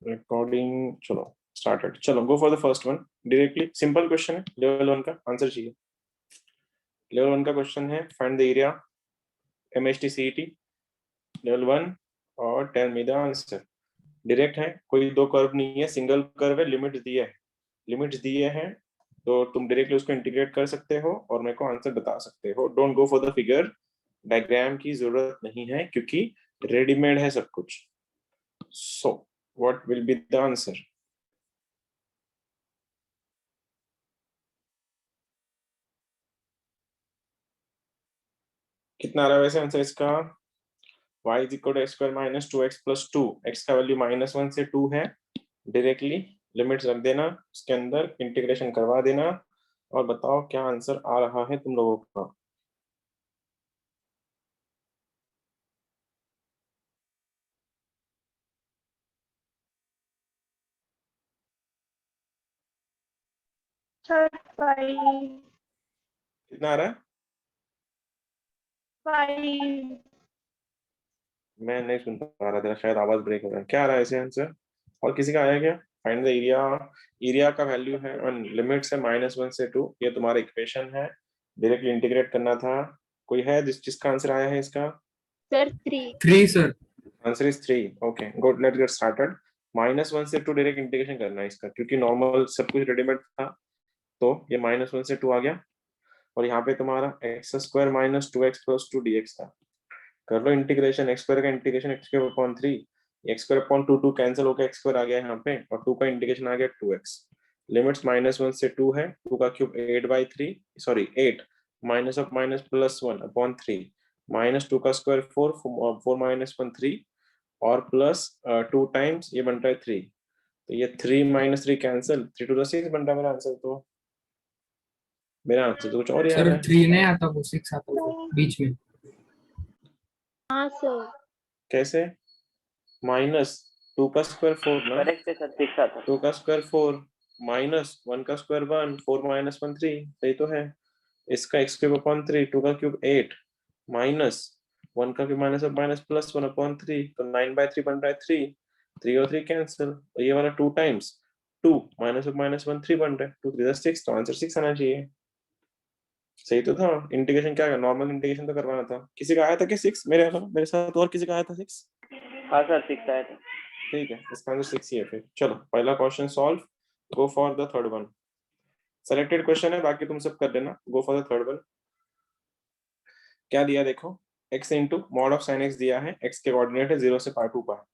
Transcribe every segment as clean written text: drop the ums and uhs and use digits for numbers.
Recording चलो started. चलो go for the first one directly. Simple question है, level 1 का आंसर चाहिए। लेवल 1 का क्वेश्चन है find the area MHT CET level 1 और tell me the answer. Direct है, कोई दो कर्व नहीं है, सिंगल कर्व है, लिमिट्स दिए है, लिमिट्स दिए हैं, तो तुम डायरेक्टली उसको इंटीग्रेट कर सकते हो और मेरे को आंसर बता सकते हो। Don't go for the figure, diagram की जरूरत नहीं है क्योंकि रेडीमेड है सब कुछ। So what will be the answer? कितना आ रहा है वैसे आंसर इसका? y is equal to X square minus 2x plus 2, x का वैल्यू -1 से 2 है। डायरेक्टली लिमिट्स रख देना, उसके अंदर इंटीग्रेशन करवा देना और बताओ क्या आंसर आ रहा है तुम लोगों का। सर 5 कितना आ रहा है? 5 मैं नहीं सुन पा रहा, तेरा शायद आवाज ब्रेक हो रहा है। क्या आ रहा है ऐसे आंसर? और किसी का आया क्या? फाइंड द एरिया, एरिया का वैल्यू है और लिमिट्स है -1 से 2। ये तुम्हारा इक्वेशन है, डायरेक्टली इंटीग्रेट करना था। कोई है जिसका आंसर आया है इसका? Sir 3 sir. Answer is 3। Okay good, let's get started. -1 से 2 डायरेक्ट इंटीग्रेशन करना है इसका, क्योंकि नॉर्मल सब कुछ रेडीमेड था, तो ये -1 से 2 आ गया और यहाँ पे तुम्हारा x square minus 2x plus 2 dx था। कर लो इंटीग्रेशन, एक्स स्क्वायर का integration x square upon 3, x square upon 2 cancel होकर एक्स स्क्वायर आ गया यहाँ पे, और 2 का इंटीग्रेशन आ गया 2x। लिमिट्स -1 से 2 है, 2 का cube 8/3, sorry 8 minus of minus plus 1 upon 3, -2 का स्क्वायर 4, 4 माइनस 1 3 और प्लस 2 टाइम्स ये बनता है 3, तो ये 3 - 3 कैंसिल, 3 to the 6 बनता है मेरा आंसर। तो मेरा आंसर तो कुछ और ही आ सर रहा है। 3 नहीं आता, वो 6 आता है बीच में। हाँ सर कैसे? -2 का स्क्वायर 4 ना, करेक्ट है सर, 6 आता है। 2 का स्क्वायर 4 -1 का स्क्वायर 1, 4 -1 3, सही तो है। इसका x क्यूब अपॉन 3, 2 का क्यूब 8 -1 का cube minus minus plus 1 upon 3, तो 9/3 बन रहा है 3, 3 और 3 कैंसिल, तो ये वाला 2 टाइम्स 2 -1 3 बन रहा है, 2 3 6, तो आंसर 6 आना चाहिए। सही तो था। इंटीग्रेशन क्या है, नॉर्मल इंटीग्रेशन तो करवाना था। किसी का आया था क्या 6? मेरे अलावा मेरे साथ और किसी का आया था 6? हाँ सर 6 आया था। ठीक है, इसका आंसर 6 ही है फिर। चलो पहला question solve, go for the third one. Selected question है, बाकी तुम सब कर लेना। गो फॉर द थर्ड वन। क्या दिया देखो, x into mod of sign x दिया है, x के कोऑर्डिनेट है 0 से पाई 2 पाई।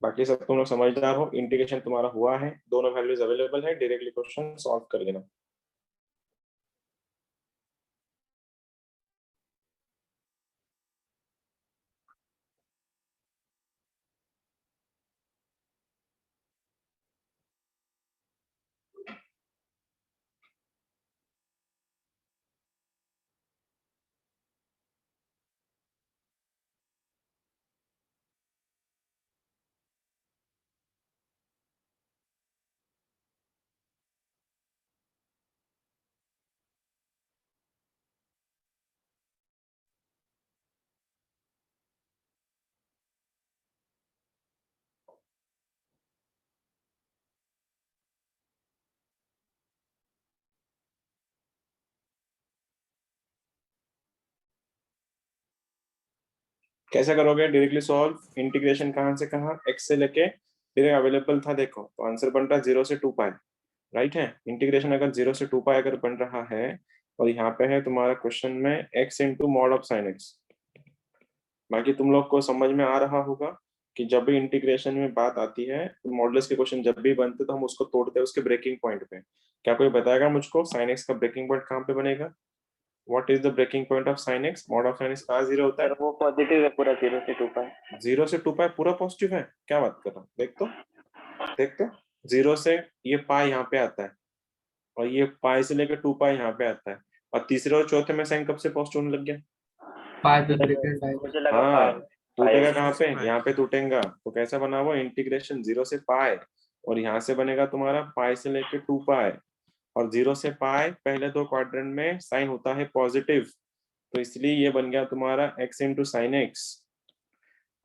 बाकी सब तुम लोग समझदार हो, इंटीग्रेशन तुम्हारा हुआ है, दोनों वैल्यूज अवेलेबल है, डायरेक्टली क्वेश्चन सॉल्व कर लेना। कैसे करोगे डायरेक्टली सॉल्व? इंटीग्रेशन कहाँ से कहाँ, x से लेके डायरेक्ट अवेलेबल था देखो, तो आंसर बन रहा है 0 से 2 पाई, राइट है। इंटीग्रेशन अगर 0 से 2 पाई अगर बन रहा है, और यहाँ पे है तुम्हारा क्वेश्चन में x into mod of sign x। बाकी तुम लोग को समझ में आ रहा होगा कि जब भी इंटीग्रेशन में बात आती है, तो मॉडुलस के क्वेश्चन जब भी बनते तो हम उसको तोड़ते हैं उसके ब्रेकिंग पॉइंट पे। क्या कोई बताएगा मुझको साइन एक्स का ब्रेकिंग पॉइंट कहाँ पे बनेगा? What is the breaking point of sine X? Mod of sine X कहाँ 0 होता है? सर वो पॉजिटिव है पूरा, 0 से 2 पाई। 0 से 2 पाई पूरा पॉजिटिव है? क्या बात कर रहा हूँ, देख तो, देख तो। 0 से ये पाई यहाँ पे आता है, और ये पाई से लेकर 2 पाई यहाँ पे आता है, और तीसरे और चौथे में साइन कब से पॉजिटिव होने लग गया? पाई पे ब्रेकेट पाई। मुझे लगा हाँ, पाई। टूटेगा कहाँ पे? यहाँ पे टूटेगा। तो कैसा बना हुआ इंटीग्रेशन 0 से पाई, और यहाँ से बनेगा तुम्हारा पाई से लेके 2 पाई, और 0 से पाई पहले दो क्वाड्रेंट में साइन होता है पॉजिटिव, तो इसलिए ये बन गया तुम्हारा x इंटू साइन एक्स।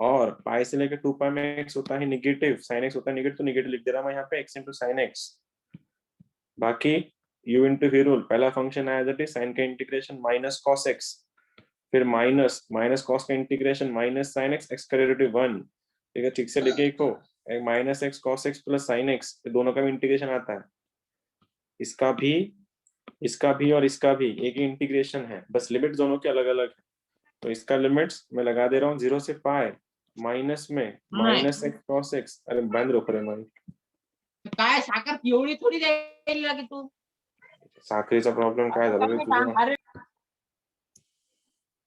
और पाई से लेकर 2 पाई में x होता है निगेटिव, साइन x होता है निगेटिव, तो निगेटिव लिख दे रहा मैं यहाँ पे x इंटू साइन x। बाकी u इंटू v रूल, पहला फंक्शन है एज इट इज, साइन का इंटीग्रेशन माइनस कॉस x, फिर माइनस माइनस कॉस का integration minus sine x, x का डेरिवेटिव 1। ठीक है, ठीक से लिखे इसको, minus x cos x plus sine x, दोनों का भी इंटीग्रेशन आता है, इसका भी और इसका भी एक ही इंटीग्रेशन है, बस लिमिट दोनों के अलग अलग है। तो इसका लिमिट्स मैं लगा दे रहा हूँ 0 से पाई, माइनस में माइनस x cos x, अरे बंद रोक रहे माइक, काय साखर पिवळी थोडी द्यायला लागे तू साखरेचा प्रॉब्लेम काय झाला रे तुझा? अरे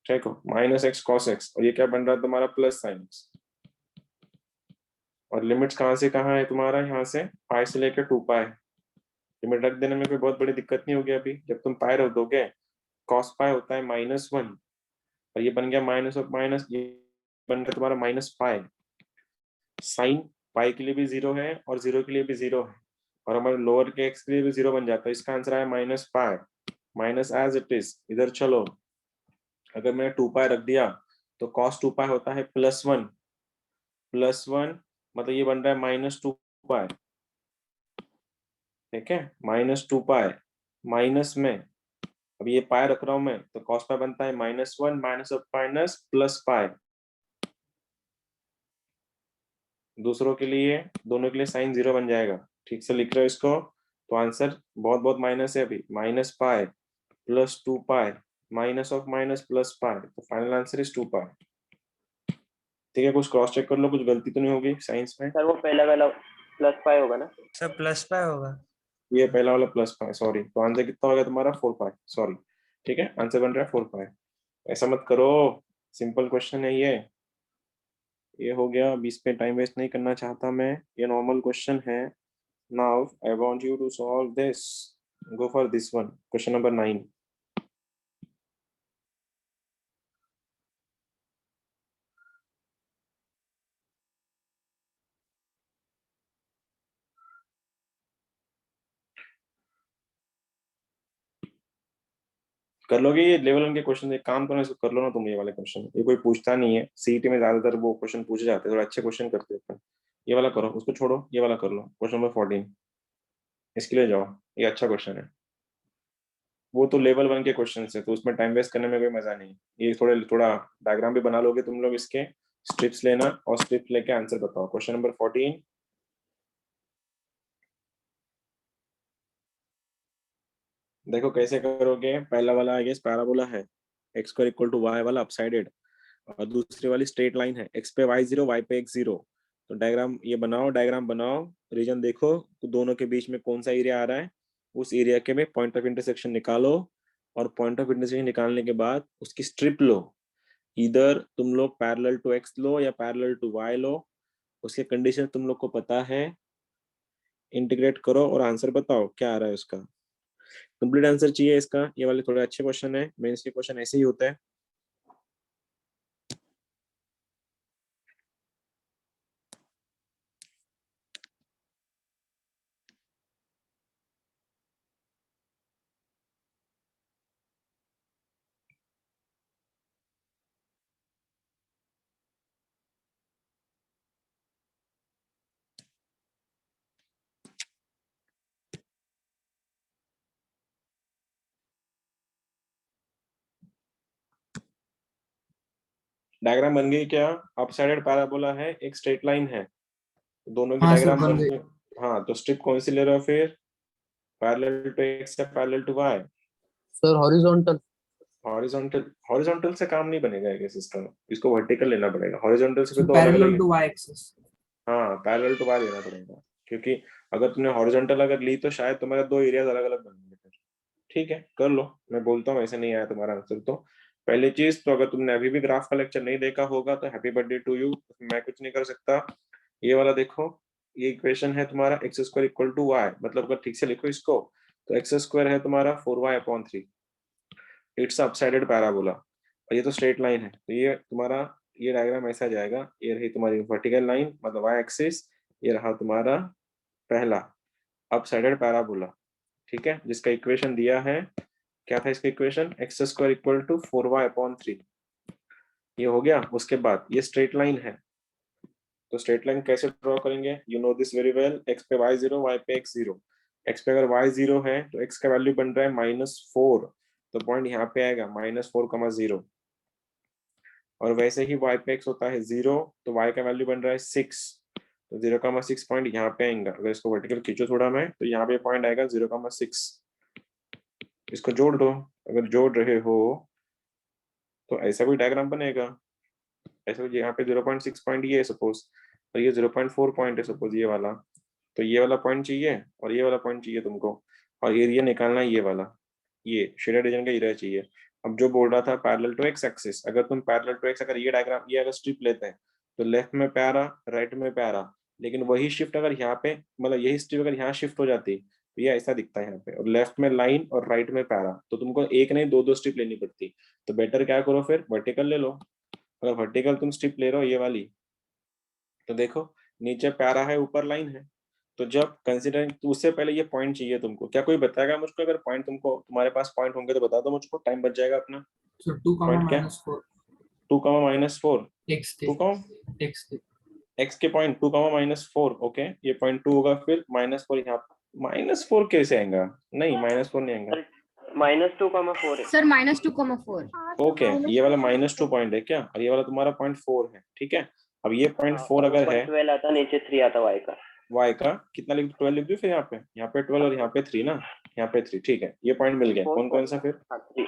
ठीक हो, माइनस x cos x, और ये क्या बन रहा है तुम्हारा प्लस साइन x, और लिमिट्स कहाँ से कहाँ है तुम्हारा, यहाँ से पाई से लेकर 2 पाई। लिमिट रख देने में कोई बहुत बड़ी दिक्कत नहीं होगी। अभी जब तुम पाई रख दोगे, कॉस पाई होता है -1, और ये बन गया माइनस ऑफ माइनस, ये बन गया तुम्हारा माइनस पाई। साइन पाई के लिए भी 0 है और 0 के लिए भी 0 है, और हमारे लोअर के एक्स के लिए भी 0 बन जाता है। इसका आंसर आया minus pi, minus as it is. इधर चलो, अगर मैंने 2 पाई रख दिया तो कॉस 2 पाई होता है +1, मतलब ये बन रहा है -2 पाई। ठीक है, -2 पाई, माइनस में अब ये पाई रख रहा हूं मैं, तो कॉस पाई बनता है -1 minus of minus plus pi. दूसरों के लिए, दोनों के लिए साइन 0 बन जाएगा। ठीक से लिख रहे हो इसको, तो आंसर बहुत बहुत माइनस है अभी, minus pi plus 2 pi minus of minus plus pi, तो फाइनल आंसर इज 2 पाई। ठीक है, कुछ क्रॉस चेक कर लो, कुछ गलती तो नहीं होगी साइंस में। सर वो पहला वाला प्लस पाई होगा ना? सर प्लस पाई होगा। ये पहला वाला प्लस पाई, सॉरी, तो आंसर कितना हो गया तुम्हारा 4 पाई, सॉरी। ठीक है, आंसर बन रहा है 4 पाई। ऐसा मत करो, सिंपल क्वेश्चन है ये हो गया। 20 पे टाइम वेस्ट नहीं करना चाहता मैं, ये नॉर्मल क्वेश्चन है। Now I want you to solve this, go for this one, question number 9। कर लोगे ये लेवल 1 के क्वेश्चन? एक काम करो, इसको कर लो ना तुम, ये वाले क्वेश्चन, ये कोई पूछता नहीं है सीईटी में, ज्यादातर वो क्वेश्चन पूछे जाते हैं, थोड़ा अच्छे क्वेश्चन करते हैं। ये वाला करो, उसको छोड़ो, ये वाला कर लो, क्वेश्चन नंबर 14, इसके लिए जाओ, ये अच्छा क्वेश्चन है। वो तो लेवल 1 के क्वेश्चन है, तो उसमें टाइम वेस्ट करने में कोई मजा नहीं। ये थोड़ा डायग्राम भी बना लोगे तुम लोग इसके, स्ट्रिप्स लेना और स्ट्रिप्स लेके आंसर बताओ। क्वेश्चन नंबर 14, देखो कैसे करोगे। पहला वाला आई गेस पैराबोला है, x square equal to y वाला अपसाइडेड, और दूसरी वाली स्ट्रेट लाइन है, x पे y0 y पे x0। तो डायग्राम ये बनाओ, डायग्राम बनाओ, रीजन देखो, तो दोनों के बीच में कौन सा एरिया आ रहा है, उस एरिया के में पॉइंट ऑफ इंटरसेक्शन निकालो, और पॉइंट ऑफ इंटरसेक्शन निकालने के बाद उसकी स्ट्रिप लो। इधर तुम लोग पैरेलल टू x लो या पैरेलल टू y लो, उसके कंडीशन तुम लोग को पता है। इंटीग्रेट करो और आंसर बताओ क्या आ रहा है उसका। कंप्लीट आंसर चाहिए इसका। ये वाले थोड़े अच्छे क्वेश्चन है, मेंस के क्वेश्चन ऐसे ही होता है। डायग्राम बन गई क्या? अपसाइडेड पैराबोला है, एक स्ट्रेट लाइन है, दोनों की हाँ सर, डायग्राम बन बन गई। गई। हाँ, तो स्ट्रिप कौन सी ले रहे हो फिर? पैरेलल टू x या parallel to y? Sir horizontal. Horizontal, horizontal से काम नहीं बनेगा ये सिस्टम, इसको वर्टिकल लेना पड़ेगा। हॉरिजॉन्टल से फिर तो अलग पैरेलल अलग, टू वाई एक्सिस। हाँ पैरेलल टू y लेना पड़ेगा, क्योंकि अगर तुमने हॉरिजॉन्टल अगर ली तो शायद तुम्हारे दो एरियाज अलग अलग बनेंगे फिर। ठीक है, कर लो, मैं बोलता हूँ ऐसे नहीं आया तुम्हारा आंसर तो। पहली चीज तो, अगर तुमने अभी भी ग्राफ का लेक्चर नहीं देखा होगा तो हैप्पी बर्थडे टू यू, मैं कुछ नहीं कर सकता। ये वाला देखो, ये इक्वेशन है तुम्हारा x square equal to y, मतलब अगर ठीक से लिखो इसको, तो x स्क्वायर है तुम्हारा 4y/3, इट्स अपसाइडेड पैराबोला, और ये तो स्ट्रेट लाइन है, तो ये तुम्हारा ये डायग्राम ऐसा जाएगा। ये रही तुम्हारी वर्टिकल लाइन, मतलब y एक्सिस, ये रहा तुम्हारा पहला अपसाइडेड पैराबोला। ठीक है, जिसका इक्वेशन दिया है, क्या था इसका equation? x square equal to 4y/3। ये हो गया। उसके बाद ये स्ट्रेट लाइन है, तो स्ट्रेट लाइन कैसे ड्रॉ करेंगे, you know this very well. X पे y 0, y पे x 0। एक्स पे अगर y 0 है तो x का वैल्यू बन रहा है -4, तो पॉइंट यहाँ पे आएगा -4,0। और वैसे ही y पे x होता है 0, तो y का वैल्यू बन रहा है 6, तो 0,6 पॉइंट यहाँ पे आएगा। अगर इसको वर्टिकल खींचो थोड़ा मैं, तो यहाँ पे पॉइंट आएगा 0,6। इसको जोड़ दो। अगर जोड़ रहे हो तो ऐसा कोई डायग्राम बनेगा। ऐसा यहाँ पे 0.6 पॉइंट ये है सपोज, और ये 0.4 पॉइंट है सपोज, ये वाला। तो ये वाला पॉइंट चाहिए और ये वाला पॉइंट चाहिए तुमको, और एरिया निकालना है ये वाला, ये शेडेड रीजन का एरिया चाहिए। अब जो बोल रहा था पैरेलल टू एक्स एक्सिस, अगर तुम पैरेलल टू एक्स, अगर ये डायग्राम, ये अगर स्ट्रिप लेते हैं तो लेफ्ट में प्यारा, राइट में प्यारा, लेकिन वही शिफ्ट अगर यहाँ पे, मतलब यही स्ट्रिप अगर यहाँ शिफ्ट हो जाती तो ये ऐसा दिखता है यहाँ पे, और लेफ्ट में लाइन और राइट में प्यारा, तो तुमको एक नहीं दो दो स्ट्रिप लेनी पड़ती। तो बेटर क्या करो फिर, वर्टिकल ले लो। अगर वर्टिकल तुम स्ट्रिप ले रहे हो ये वाली, तो देखो नीचे प्यारा है, ऊपर लाइन है, तो जब कंसिडरिंग, तो उससे पहले ये पॉइंट चाहिए तुमको। क्या कोई बताएगा मुझको, अगर पॉइंट तुमको, तुम्हारे पास पॉइंट होंगे तो बता दो मुझको, टाइम बच जाएगा अपना। So 2 comma पॉइंट क्या, -4 2, -4, x 2, x एक्स के पॉइंट 2, -4। ओके, ये पॉइंट 2 होगा, फिर -4 यहाँ। -4 कैसे आएगा, नहीं -4 नहीं आएगा। -2,4 है सर -2,4 ओके, ये वाला -2 पॉइंट है क्या, और ये वाला तुम्हारा पॉइंट 4 है, ठीक है। अब ये पॉइंट 4 अगर ऊपर है, 12 आता, नीचे 3 आता y का। y का कितना लिख, 12 लिख दो फिर, यहाँ पे 12 और यहाँ पे 3 ना, यहाँ पे 3, ठीक है। ये पॉइंट मिल गया, कौन कौन सा फिर, हाँ 3।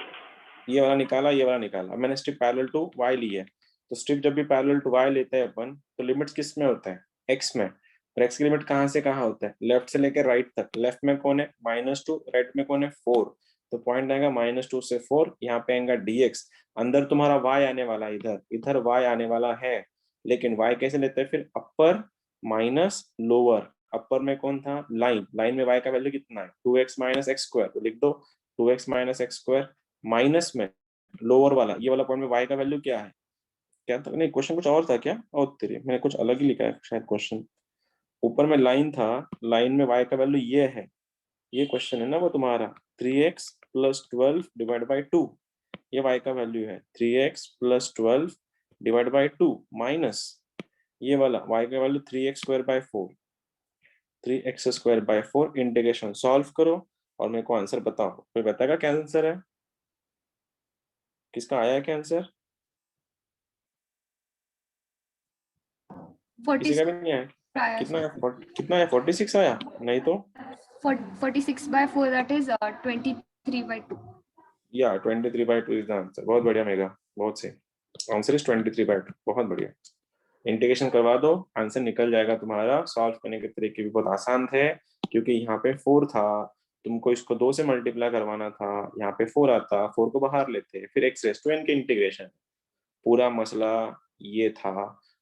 ये वाला निकाला, ये वाला निकाला। अब मैंने स्ट्रिप पैरेलल टू y ली है, तो स्ट्रिप जब भी पैरेलल टू y लेते हैं अपन, तो लिमिट्स किस में होता है, x में। और x की लिमिट कहाँ से कहाँ होता है, लेफ्ट से लेकर राइट तक। लेफ्ट में कौन है -2, राइट में कौन है 4, तो पॉइंट आएगा -2 से 4, यहाँ पे आएगा dx। अंदर तुम्हारा y आने वाला है, इधर इधर y आने वाला है, लेकिन y कैसे लेते हैं फिर, अपर माइनस लोअर। अपर में कौन था, लाइन, लाइन में y का वैल्यू कितना है, 2x - x², तो लिख दो 2x - x², माइनस में लोअर वाला, ये वाला पॉइंट में y का वैल्यू क्या है, क्या था, नहीं क्वेश्चन कुछ और था क्या, और तेरे मैंने कुछ अलग ही लिखा है शायद क्वेश्चन। ऊपर में लाइन था, लाइन में y का वैल्यू ये है, ये क्वेश्चन है ना वो तुम्हारा, 3x + 12 डिवाइड बाई 2, ये y का वैल्यू है 3x + 12 डिवाइड बाई 2, माइनस ये वाला y का value 3x²/4, 3x²/4। Integration solve करो और मेरे को आंसर बताओ। कोई बताएगा क्या आंसर है, किसका आया है क्या आंसर, किसी का भी नहीं आया। कितना है, कितना है, 46 आया, नहीं तो 46/4 that is 23/2 या 23/2 इज द आंसर। बहुत बढ़िया मेगा, बहुत सही। आंसर इज 23/2, बहुत बढ़िया। इंटीग्रेशन करवा दो, आंसर निकल जाएगा तुम्हारा। सॉल्व करने के तरीके भी बहुत आसान थे, क्योंकि यहाँ पे 4 था, तुमको इसको 2 से मल्टीप्लाई करवाना था, यहाँ पे 4 आता, 4 को बाहर लेते, फिर x⁻n के इंटीग्रेशन। पूरा मसला ये था,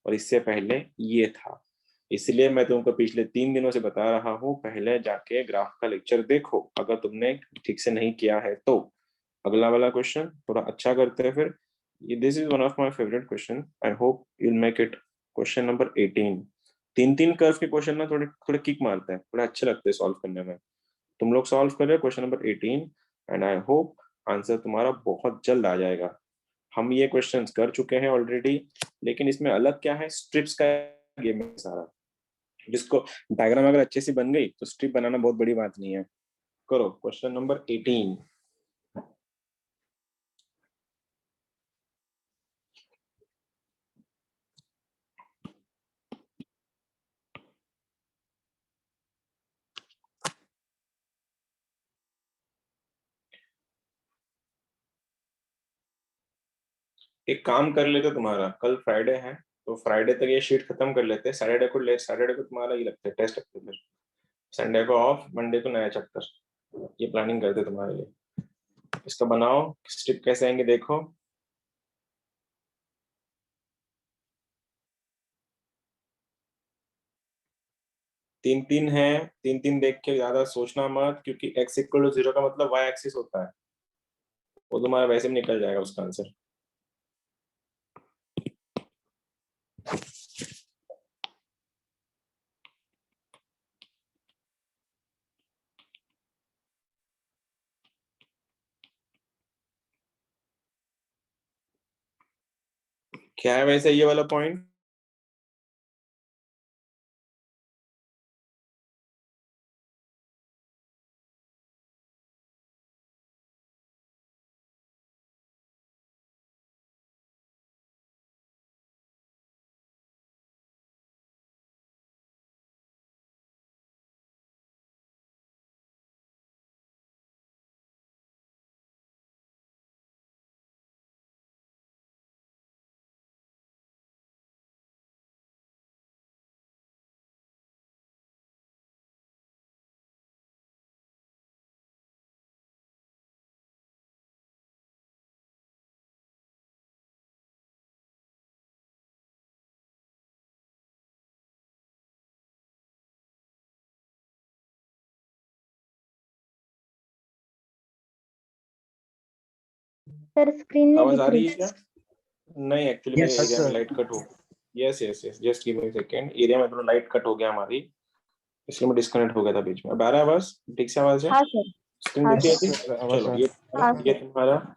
और इससे पहले ये था। इसलिए मैं तुमको पिछले 3 दिनों से बता रहा हूँ, पहले जाके ग्राफ का लेक्चर देखो, अगर तुमने ठीक से नहीं किया है तो। अगला वाला क्वेश्चन थोड़ा अच्छा करते हैं फिर। This is one of my favourite question, I hope you will make it. Question number 18। 3 curve के क्वेश्चन ना थोड़े थोड़े किक मारते हैं, थोड़े अच्छे लगते हैं सॉल्व करने में। तुम लोग सॉल्व कर रहे हो question number 18, and I hope answer तुम्हारा बहुत जल्द आ जाएगा। हम ये क्वेश्चंस कर चुके हैं ऑलरेडी, लेकिन इसमें अलग क्या है, स्ट्रिप्स का गेम है सारा। जिसको डायग्राम अगर अच्छे से बन गई तो स्ट्रिप बनाना बहुत बड़ी बात नहीं है। करो क्वेश्चन नंबर 18। एक काम कर लेते तुम्हारा, कल फ्राइडे है, तो फ्राइडे तक ये शीट खत्म कर लेते, सैटरडे को तुम्हारा ये लगता है टेस्ट लगते, फिर संडे को ऑफ, मंडे को नया चैप्टर। ये प्लानिंग करते तुम्हारे लिए। इसका बनाओ, स्ट्रिप कैसे आएंगे देखो। तीन तीन है, 3 3 देख के ज्यादा सोचना मत, क्योंकि x = 0 का मतलब y एक्सिस होता है, वो तुम्हारा वैसे भी निकल जाएगा उसका आंसर। क्या है वैसे ये वाला पॉइंट? सर स्क्रीन में आवाज दिख आ रही रही है क्या? नहीं, एक्चुअली मेरे एरिया में लाइट कट हो, yes yes yes, just give me a second, area में थोड़ा लाइट कट हो गया हमारी, इसलिए मैं डिस्कनेक्ट हो गया था बीच में। अब आ रहा है आवाज? ठीक से आवाज है? हाँ सर। स्क्रीन हाँ दिख रही सर। थी? चलो ये हाँ ये सर। तुम्हारा,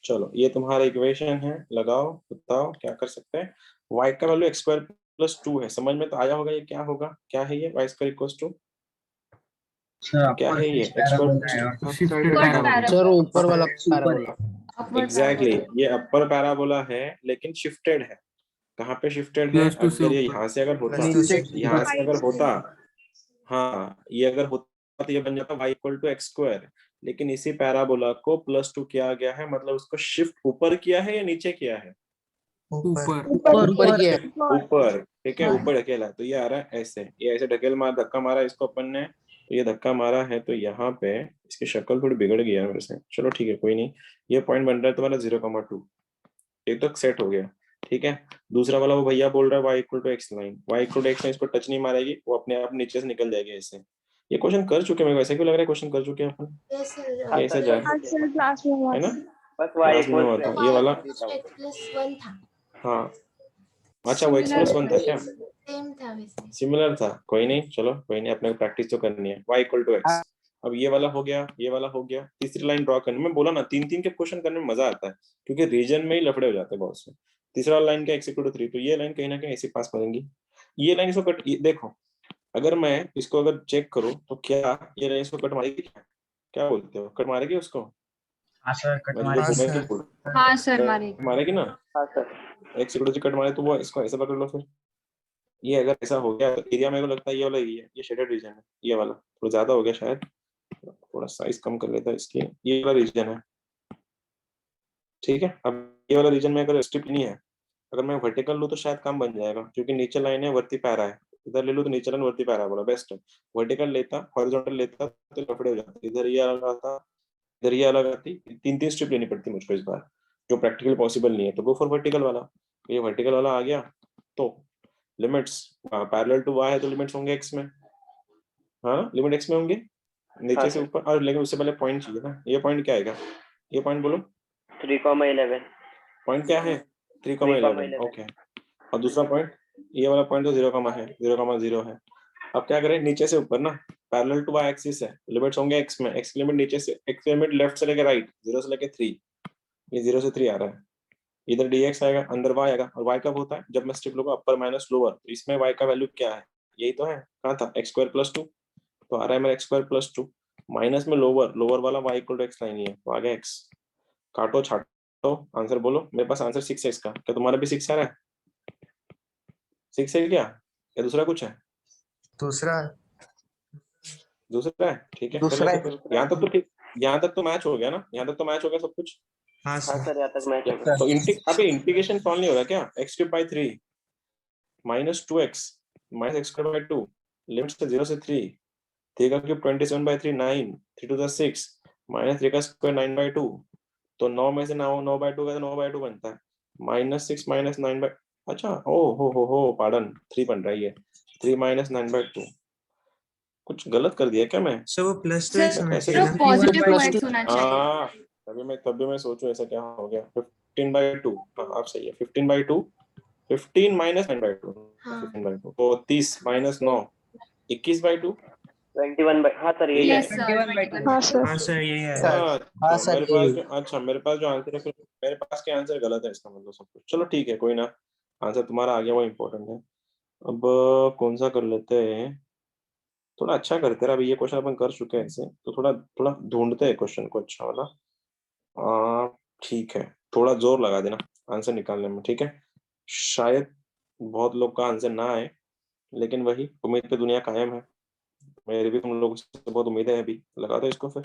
चलो ये तुम्हारा इक्वेशन है, लगाओ, बताओ क्या कर सकते हैं। y का वैल्यू x स्क्वायर प्लस 2 है, समझ में तो आया होगा ये क्या होगा, क्या है ये y स्क्वायर इक्वल्स टू, क्या है ये x स्क्वायर? सर ऊपर वाला पैराबोला। एग्जैक्टली, ये अपर पैराबोला है लेकिन शिफ्टेड है। कहाँ पे शिफ्टेड है? अगर ये यहाँ से अगर होता, यहाँ से अगर होता, हाँ ये अगर होता तो ये बन जाता y equal to X square, लेकिन इसी पैराबोला को +2 किया गया है, मतलब उसको शिफ्ट ऊपर किया है या नीचे किया है? ऊपर किया है। ऊपर, ठीक है, ऊपर ढकेला है, तो ये आ रहा है ऐसे, ये ऐसे ढकेल मार, धक्का मारा इसको अपन ने, तो ये धक्का मारा है, तो यहाँ पे इसकी शक्ल थोड़ी बिगड़ गई है वैसे, चलो ठीक है कोई नहीं। ये पॉइंट बन रहा है तुम्हारा 0,2, एक तो सेट हो गया, ठीक है। दूसरा वाला वो भैया बोल रहा है y equal to x line, y equal to x line इसको टच नहीं मारेगी, वो अपने आप नीचे से निकल जाएगी ऐसे। ये क्वेश्चन कर चुके हैं, मेरे को ऐसा क्यों लग रहा है क्वेश्चन कर चुके हैं अपन, हाँ ऐसा सर, जाए, हाँ सर क्लास में हुआ है ना? था। बस y क्लास में इक्वल हुआ टू था ये वाला, +1 था, हाँ अच्छा वो x+1 था क्या? सेम था वैसे। सिमिलर था, कोई नहीं, चलो कोई नहीं, अपने को प्रैक्टिस तो करनी है। y इक्वल टू एक्स, अब ये वाला हो गया, ये वाला हो गया, तीसरी लाइन ड्रॉ करने में, बोला ना 3-3 के क्वेश्चन करने में मजा आता है, क्योंकि रीजन में ही लफड़े हो जाते हैं बहुत से। तीसरा लाइन क्या, x इक्वल टू 3, तो ये लाइन कहीं ना कहीं ऐसे पास पड़ेंगी, ये लाइन इसको कट, देखो अगर मैं इसको अगर चेक करूं तो क्या ये लाइन इसको कट मारेगी? क्या बोलते हो, कट मारेगी उसको? हाँ सर कट हाँ सर मारेगी। मारेगी ना? हाँ sir, x equal to cut मारे तो वो इसको ऐसे पकड़ लो फिर, ये अगर ऐसा हो गया तो एरिया मेरे को लगता है ये वाला एरिया, ये शेडेड रीजन है, ये वाला थोड़ा ज्यादा हो गया शायद, थोड़ा साइज कम कर लेता है इसकी, ये वाला रीजन है, ठीक है। अब ये वाला रीजन में अगर स्ट्रिप नहीं है, अगर मैं वर्टिकल लूँ तो शायद काम बन जाएगा, क्योंकि नीचे लाइन है वर्ती पैरा है, इधर ले लूँ तो नीचे लाइन वर्ती पैरा बोला बेस्ट है। वर्टिकल लेता, हॉरिजॉन्टल लेता तो लफड़े हो जाते, इधर ये अलग आता, इधर ये अलग आती, 3-3 स्ट्रिप लेनी पड़ती मुझको इस बार, जो प्रैक्टिकल पॉसिबल नहीं है, तो गो फॉर वर्टिकल वाला। ये वर्टिकल वाला आ गया तो लिमिट्स पैरेलल टू y है तो लिमिट्स होंगे x में, हाँ लिमिट x में होंगे नीचे से ऊपर, और लेकिन उससे पहले पॉइंट चाहिए ना, ये पॉइंट क्या आएगा, ये पॉइंट बोलो 3,11। पॉइंट क्या है? 3,11, ओके। और दूसरा पॉइंट, ये वाला पॉइंट तो 0,0 है। अब क्या करें, नीचे से ऊपर ना, पैरेलल टू y एक्सिस है, लिमिट्स होंगे x में, x की लिमिट नीचे से, x की लिमिट लेफ्ट से लेके राइट, 0 से लेके 3, ये 0 से 3 आ रहा है, इधर dx आएगा, अंदर y आएगा, और y कब होता है? जब मैं स्ट्रिप लूंगा अपर माइनस लोअर, तो इसमें y का वैल्यू क्या है? यही तो है, कहाँ था? x स्क्वायर प्लस 2, तो आ रहा है मेरा x स्क्वायर प्लस 2, माइनस में लोअर, लोअर वाला y equal to x line ही है, तो आ गया x, काटो छाटो, आंसर बोलो। मेरे पास आंसर 6 है इसका, क्या तुम्हारा भी 6 आ रहा है? 6 है क्या, या दूसरा कुछ है? दूसरा है, ठीक है, यहाँ तक तो ठीक, यहाँ तक तो मैच हो गया ना, यहाँ तक तो मैच हो गया सब कुछ। हाँ हाँ सर, यहाँ तक मैच होगा। तो अबे इंटीग्रेशन सॉल्व नहीं हो रहा क्या? x³/3 -2x minus x²/2, limit से 0 से 3, 3 का क्यूब 27/3 9, 3 to the 6 माइनस 3 का स्क्वायर 9/2, तो 9 में से 9/2 का 9/2 बनता है, -6 माइनस 9 अच्छा ओ हो पार्डन 3 बन रहा है, ये 3 माइनस 9/2, कुछ गलत कर दिया क्या मैं? सर वो प्लस टू सर एक्स होना ऐसे चाहिए सिर्फ ना। पॉजिटिव 2x होना चाहिए। हाँ तभी मैं सोचूं ऐसा क्या हो गया, 15/2, हाँ आप सही है, 15/2, 15 माइनस 9/2, 15/2 तो 30 माइनस 9, 21/2, 21 हाँ सर यही है। यस सर 21/2 हाँ सर हाँ सर यही है। हाँ सर, मेरे पास जो आंसर है फिर मेरे पास के आंसर गलत है इसका मतलब सब कुछ। चलो ठीक है कोई ना, आंसर तुम्हारा आ गया वो इम्पोर्टेंट है। अब कौन सा कर लेते हैं, थोड़ा अच्छा करते रहा। अभी ये क्वेश्चन अपन कर चुके हैं इसे, तो थोड़ा थोड़ा ढूंढते हैं क्वेश्चन को अच्छा वाला। ठीक है, थोड़ा जोर लगा देना आंसर निकालने में, ठीक है। शायद बहुत लोग का आंसर ना आए, लेकिन वही उम्मीद पे दुनिया कायम है। मेरी भी तुम लोगों से बहुत उम्मीद है, अभी लगा दो इसको फिर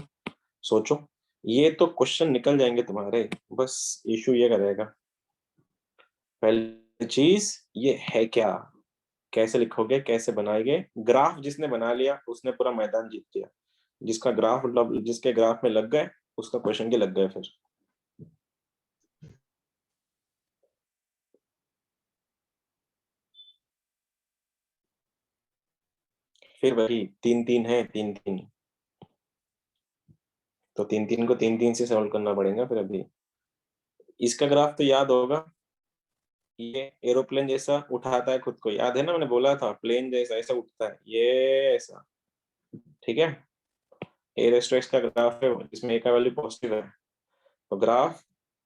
सोचो। ये तो क्वेश्चन निकल जाएंगे तुम्हारे, बस इशू ये करेगा पहली चीज ये है क्या, कैसे लिखोगे, कैसे बनाएंगे। ग्राफ जिसने बना लिया उसने पूरा मैदान जीत लिया, जिसका ग्राफ मतलब जिसके ग्राफ में लग गए उसका क्वेश्चन के लग गए। फिर वही 3-3 है, 3-3, तो 3-3 को 3-3 से सॉल्व करना पड़ेगा। फिर अभी इसका ग्राफ तो याद होगा, ये एरोप्लेन जैसा उठाता है खुद को, याद है ना, मैंने बोला था प्लेन जैसा ऐसा उठता है ये ऐसा, ठीक है। ए रेस्टो एक्स का ग्राफ है जिसमें ए का वैल्यू पॉजिटिव है, तो ग्राफ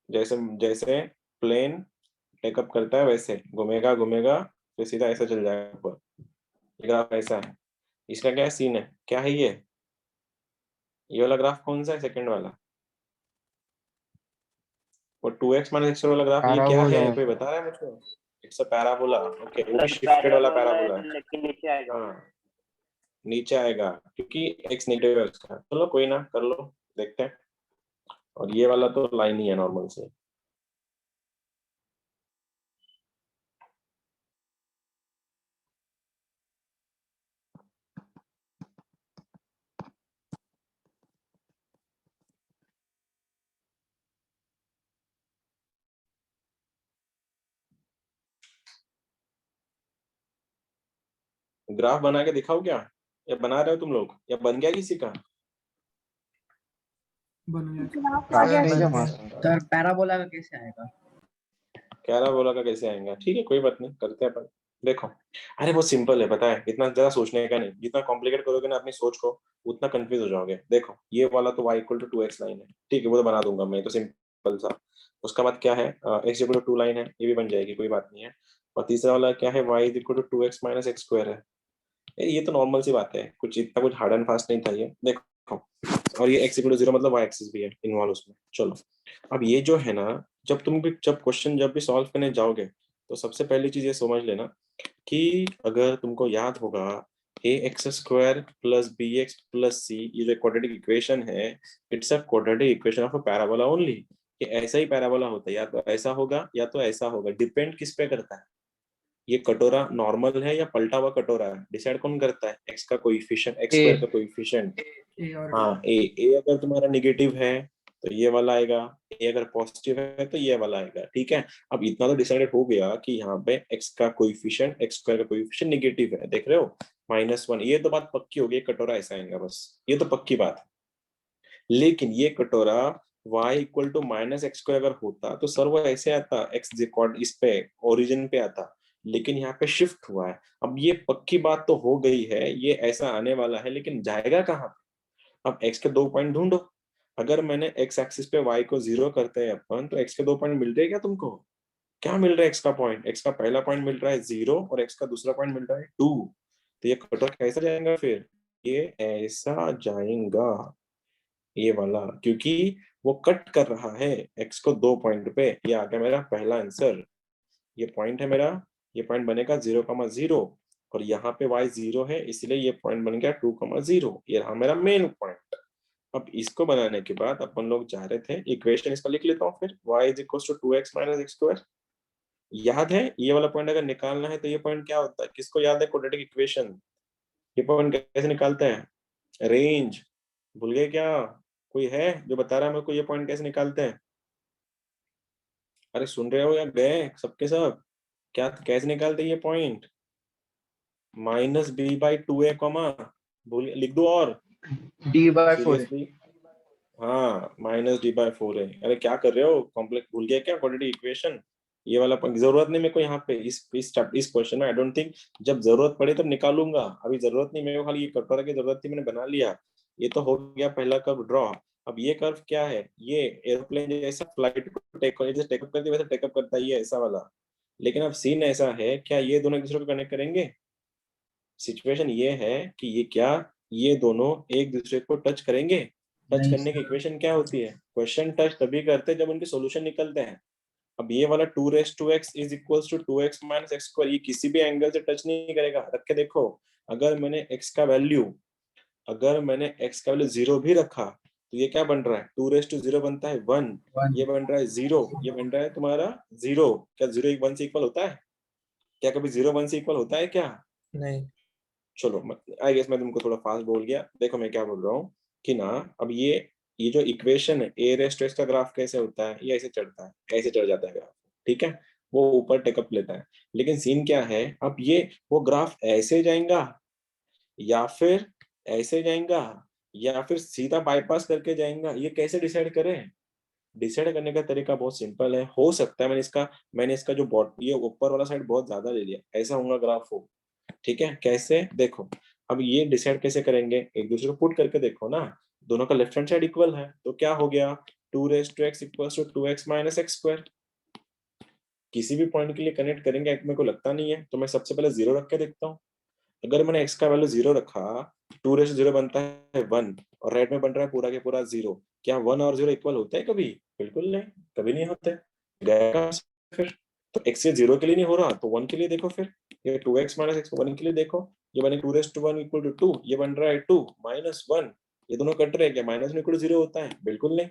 जैसे जैसे प्लेन टेकअप करता है वैसे घूमेगा घूमेगा, फिर सीधा ऐसा चल जाएगा ऊपर। ये ग्राफ ऐसा है, इसका क्या सीन है, क्या है ये वाला ग्राफ कौन सा है, सेकंड वाला, वो 2x माइनस एक्स वाला ग्राफ, ये क्या है, कोई बता रहा है मुझको। इट्स अ पैराबोला, ओके, वो भी शिफ्टेड वाला पैराबोला है। लेकिन नीचे आएगा। हाँ नीचे आएगा क्योंकि x नेगेटिव है उसका। चलो कोई ना, कर लो, देखते हैं। और ये वाला तो लाइन ही है नॉर्मल से। ग्राफ बना के दिखाओ क्या, या बना रहे हो तुम लोग, या बन गया किसी का। बन गया। ग्राफ आ गया नहीं सर। जमा। सर पैराबोला का कैसे आएगा? पैराबोला का कैसे आएगा, ठीक है कोई बात नहीं, करते हैं अपन। देखो अरे बहुत सिंपल है, पता है, इतना ज्यादा सोचने का नहीं। जितना कॉम्प्लिकेट करोगे ना अपनी सोच को उतना कंफ्यूज हो जाओगे। देखो ये वाला तो y equal to 2x line है, ठीक है, वो तो बना दूंगा मैं, तो सिंपल सा। उसका बाद क्या है, x इक्वल टू 2 लाइन है, ये भी बन जाएगी, कोई बात नहीं है। और तीसरा वाला क्या है, y equal to 2x minus x square है। ये तो नॉर्मल सी बात है, कुछ इतना कुछ हार्ड एंड फास्ट नहीं था ये, देखो। और ये x इक्वल टू 0 मतलब y एक्सिस भी है इन्वॉल्व उसमें। चलो अब ये जो है ना, जब क्वेश्चन जब भी सॉल्व करने जाओगे तो सबसे पहली चीज ये समझ लेना कि अगर तुमको याद होगा a x square plus b x plus c, ये जो क्वाड्रेटिक इक्वेशन है, it's a quadratic equation of a parabola only. कि ऐसा ही पैराबोला होता है, या तो ऐसा होगा या तो ऐसा होगा, डिपेंड किस पे करता है। ये कटोरा नॉर्मल है या पलटा हुआ कटोरा है, डिसाइड कौन करता है, एक्स का कोएफिशिएंट, एक्स स्क्वायर का कोएफिशिएंट। हाँ ए अगर तुम्हारा नेगेटिव है तो ये वाला आएगा, ए अगर पॉजिटिव है तो ये वाला आएगा, ठीक है। अब इतना तो डिसाइडेड हो गया कि यहाँ पे एक्स का कोएफिशिएंट, एक्स स्क्वायर का कोएफिशिएंट नेगेटिव है, देख रहे हो, -1। ये तो बात पक्की हो गई, कटोरा ऐसा आएगा बस, ये तो पक्की बात है। लेकिन ये कटोरा y equal to minus x square अगर होता तो सर वो ऐसे आता, एक्स इस पे ओरिजिन पे आता, लेकिन यहाँ पे शिफ्ट हुआ है। अब ये पक्की बात तो हो गई है, ये ऐसा आने वाला है, लेकिन जाएगा कहाँ। अब x के 2 पॉइंट ढूंढो। अगर मैंने x एक्सिस पे y को 0 करते हैं अपन, तो x के 2 पॉइंट मिल रहे हैं क्या तुमको, क्या मिल रहा है x का पॉइंट, x का पहला पॉइंट मिल रहा है 0 और x का दूसरा पॉइंट मिल रहा है 2। तो ये कटोरा कैसा जाएगा फिर, ये ऐसा जाएगा, ये वाला, क्योंकि वो कट कर रहा है x को 2 पॉइंट पे। ये आ गया मेरा पहला आंसर, ये पॉइंट है मेरा, ये पॉइंट बनेगा 0,0 और यहाँ पे y 0 है, इसलिए ये पॉइंट बन गया 2,0। ये रहा मेरा मेन पॉइंट। अब इसको बनाने के बाद अपन लोग जा रहे थे, इक्वेशन इसका लिख लेता हूँ फिर, y is equal to 2x minus x square. याद है ये वाला पॉइंट अगर निकालना है तो ये पॉइंट क्या होता है, किसको याद है क्वाड्रेटिक इक्वेशन, ये पॉइंट कैसे निकालते हैं, रेंज, भूल गए क्या, कोई है जो बता रहा है मेरे को ये पॉइंट कैसे निकालते हैं। अरे सुन रहे हो या गए सबके सब, क्या कैसे निकालते हैं ये पॉइंट, -b/2a कॉमा, भूल लिख दो, और d/4 सीरियसली, हाँ -d/4 है। अरे क्या कर रहे हो, कॉम्प्लेक्स भूल गया क्या क्वाड्रेटिक इक्वेशन, ये वाला जरूरत नहीं मेरे को यहाँ पे इस क्वेश्चन में। आई डोंट थिंक जब जरूरत पड़े तब निकालूंगा, अभी जरूरत नहीं मेरे को, खाली ये कटोरा की जरूरत थी, मैंने बना लिया। ये तो हो गया पहला कर्व ड्रॉ। अब ये कर्व क्या है, ये एरोप्लेन जैसा फ्लाइट को टेकअप करती है वैसे टेकअप करता है, ये ऐसा वाला। लेकिन अब सीन ऐसा है, क्या ये दोनों एक दूसरे को कनेक्ट करेंगे? सिचुएशन ये है कि ये दोनों एक दूसरे को टच करेंगे। टच नहीं करने की इक्वेशन क्या होती है? क्वेश्चन टच तभी करते हैं जब उनके सॉल्यूशन निकलते हैं। अब ये वाला 2x is equals to 2x minus x square, ये किसी भी एंगल से टच नहीं करेगा। रख के देखो, अगर मैंने x का वैल्यू 0 भी रखा तो ये क्या बन रहा है? 2 बनता है 1, ये बन रहा है 0, ये बन रहा है तुम्हारा 0। क्या 0 1 से इक्वल होता है? क्या कभी 0 1 से इक्वल होता है क्या? नहीं। चलो आई गेस मैं तुमको थोड़ा फास्ट बोल गया। देखो मैं क्या बोल रहा हूँ कि ना, अब ये जो इक्वेशन है ए रेस्ट टू एक्स का ग्राफ कैसे होता है, ये ऐसे चढ़ता है, ऐसे चढ़ जाता है ग्राफ, ठीक है, वो ऊपर टेकअप लेता है। लेकिन सीन क्या है, अब ये वो ग्राफ ऐसे जाएगा या फिर ऐसे जाएगा या फिर सीधा बाईपास करके जाएगा, ये कैसे डिसाइड करें? डिसाइड करने का तरीका बहुत सिंपल है। हो सकता है मैंने इसका जो ये ऊपर वाला साइड बहुत ज्यादा ले लिया, ऐसा होगा ग्राफ हो, ठीक है। कैसे? देखो अब ये डिसाइड कैसे करेंगे, एक दूसरे को पुट करके देखो ना, दोनों का लेफ्ट हैंड साइड इक्वल है तो क्या हो गया, 2x equals to 2x minus x square. किसी भी पॉइंट के लिए कनेक्ट करेंगे, मेरे को लगता नहीं है, तो मैं सबसे पहले 0 रख के देखता हूँ। अगर मैंने x का वैल्यू 0 रखा, 2 बनता है 1 और राइट में बन रहा है पूरा के पूरा 0। क्या 1 और 0 इक्वल होता है कभी? बिल्कुल नहीं, कभी नहीं होते। गया कहाँ से फिर? तो x ये 0 के लिए नहीं हो रहा तो 1 के लिए देखो, फिर ये 2x माइनस एक्स 1 के लिए देखो, ये बने 2 इक्वल टू 2, ये बन रहा है 2 माइनस 1, ये दोनों कट रहे हैं, क्या माइनस में इक्वल 0 होता है? बिल्कुल नहीं।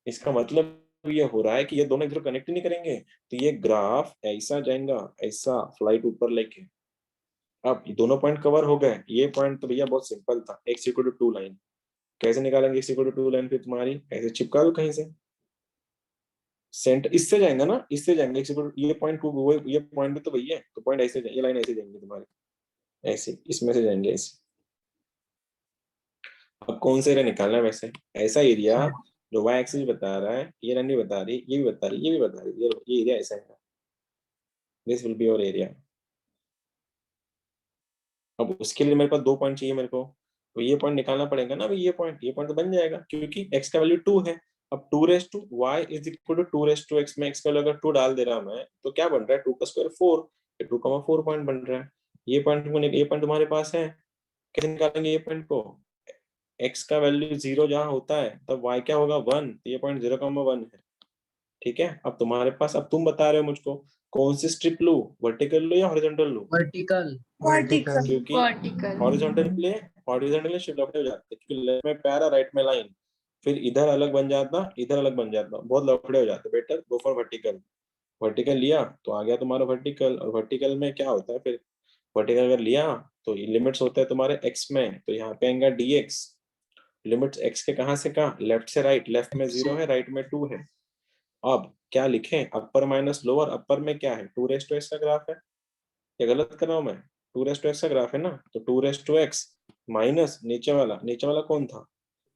इसका मतलब ये हो रहा है कि ये दोनों एक दूसरे कनेक्ट नहीं करेंगे, तो ये ग्राफ ऐसा जाएगा, ऐसा फ्लाइट ऊपर लेके। अब दोनों पॉइंट कवर हो गए। ये पॉइंट तो भैया बहुत सिंपल था, x इक्वल टू 2 लाइन। कैसे निकालेंगे x इक्वल टू 2 लाइन? फिर तुम्हारी ऐसे चिपका दो कहीं से, सेंटर इससे जाएगा ना, इससे जाएंगे x इक्वल टू, ये पॉइंट वो ये पॉइंट भी तो भैया, तो पॉइंट ऐसे ये लाइन ऐसे जाएंगे तुम्हारी, ऐसे इसमें से जाएंगे ऐसे। अब कौन सा एरिया निकालना है? वैसे ऐसा एरिया जो y एक्सिस बता रहा है, ये लाइन भी बता रही है, ये भी बता रही है, ये भी बता रही है, ये एरिया ऐसा है। This will be your area. अब उसके लिए मेरे पास 2 पॉइंट चाहिए मेरे को, तो ये पॉइंट निकालना पड़ेगा ना। ये पॉइंट तो बन जाएगा क्योंकि x का वैल्यू 2 है। अब 2 raise to y is equal to 2 raise to x में x का वैल्यू अगर 2 डाल दे रहा मैं, तो क्या बन रहा है? 2 का स्क्वायर 4, ये 2,4 पॉइंट बन रहा है। ये पॉइंट तुम्हारे पास है। कैसे निकालेंगे ये पॉइंट को? x का वैल्यू 0 जहां होता है तब y क्या होगा? 1, तो ये पॉइंट 0,1 है, ठीक है। अब तुम्हारे पास, अब तुम बता रहे हो मुझको कौन सी स्ट्रिप लू, वर्टिकल लू या हॉरिजॉन्टल लू? वर्टिकल। वर्टिकल। क्योंकि वर्टिकल। हॉरिजॉन्टल शिफ्ट लफड़े हो जाते हैं, क्योंकि लेफ्ट में पैरा राइट में लाइन, फिर इधर अलग बन जाता, इधर अलग बन जाता, बहुत लफड़े हो जाते। Better go for vertical. Vertical लिया तो आ गया तुम्हारा वर्टिकल, और वर्टिकल में क्या होता है फिर? वर्टिकल अगर लिया तो ये लिमिट्स होते हैं तुम्हारे x में, तो यहाँ पे आएगा dx। लिमिट्स x के कहाँ से कहाँ? लेफ्ट से राइट, लेफ्ट में 0 है, राइट में 2 है। अब क्या लिखें? अपर माइनस लोअर। अपर में क्या है? 2 रेस टू एक्स का ग्राफ है, ये गलत कर रहा हूं मैं? 2 रेस टू एक्स का ग्राफ है ना, तो 2 रेस टू एक्स माइनस नीचे वाला कौन था?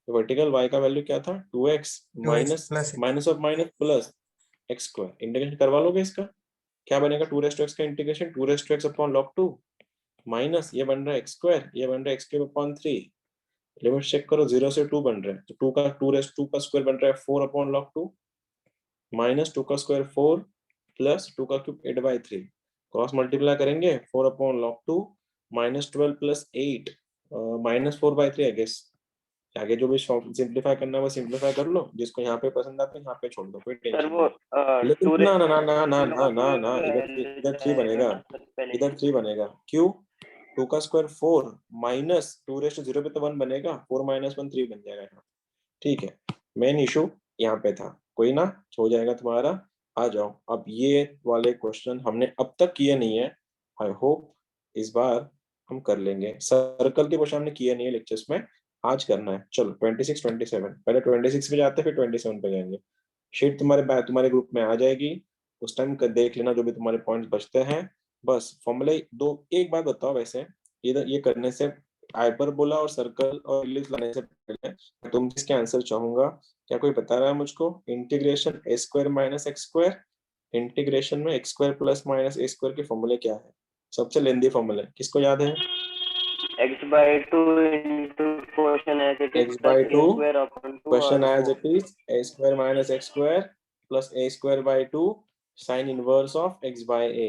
तो वर्टिकल y का वैल्यू क्या था? 2x 2x minus plus minus of minus plus x square. Integration करवा लोगे इसका? क्या बनेगा? 2 रेस टू एक्स का integration 2 raise to x upon log 2 minus ये बन रहा है एक्स स्क्वायर, ये बन रहा है x cube upon 3। Limit check करो, 0 से 2 बन रहा है, तो 2 रेस 2 का स्क्वायर बन रहा है 4 अपॉन log 2 माइनस 2 का स्क्वायर 4 प्लस 2 का क्यूब 8/3। क्रॉस मल्टीप्लाई करेंगे, 4 upon log 2 minus 12 plus 8 minus 4/3 I guess. आगे जो भी सिंप्लीफाई करना है वो सिंप्लीफाई कर लो, जिसको यहाँ पे पसंद आता है यहाँ पे छोड़ दो, कोई सर टेंशन वो नहीं। लेकिन 2 ना ना ना ना ना ना ना ना, इधर 3 बनेगा, इधर 3 बनेगा। क्यों? 2 का स्क्वायर 4 माइनस 2 रेस टू 0 पे तो 1 बनेगा, 4 माइनस 1 3 बन जाएगा यहाँ, ठीक है। मेन इशू यहाँ पे था, कोई ना, हो जाएगा तुम्हारा। आ जाओ, अब ये वाले क्वेश्चन हमने अब तक किए नहीं है, आई होप इस बार हम कर लेंगे। सर्कल के क्वेश्चन हमने किए नहीं है लेक्चर्स में, आज करना है। चलो 26 27, पहले 26 पे जाते हैं फिर 27 पे जाएंगे। शीट तुम्हारे ग्रुप में आ जाएगी, उस टाइम देख लेना जो भी तुम्हारे पॉइंट्स बचते हैं। बस फॉर्मूले दो, एक बात बताओ, वैसे ये करने से, हाइपरबोला और सर्कल और इलिप्स लाने से पहले तुम इसके आंसर चाहूंगा। क्या कोई बता रहा है मुझको? Integration a square minus x square, integration में एक्स स्क्वायर प्लस माइनस ए स्क्वायर के फॉर्मूले क्या है? सबसे लेंदी फॉर्मूला किसको याद है? x/2 into quotient as it is x plus by a 2 square upon 2 question और as it is a square minus x square plus a square by 2 sin inverse of x by a।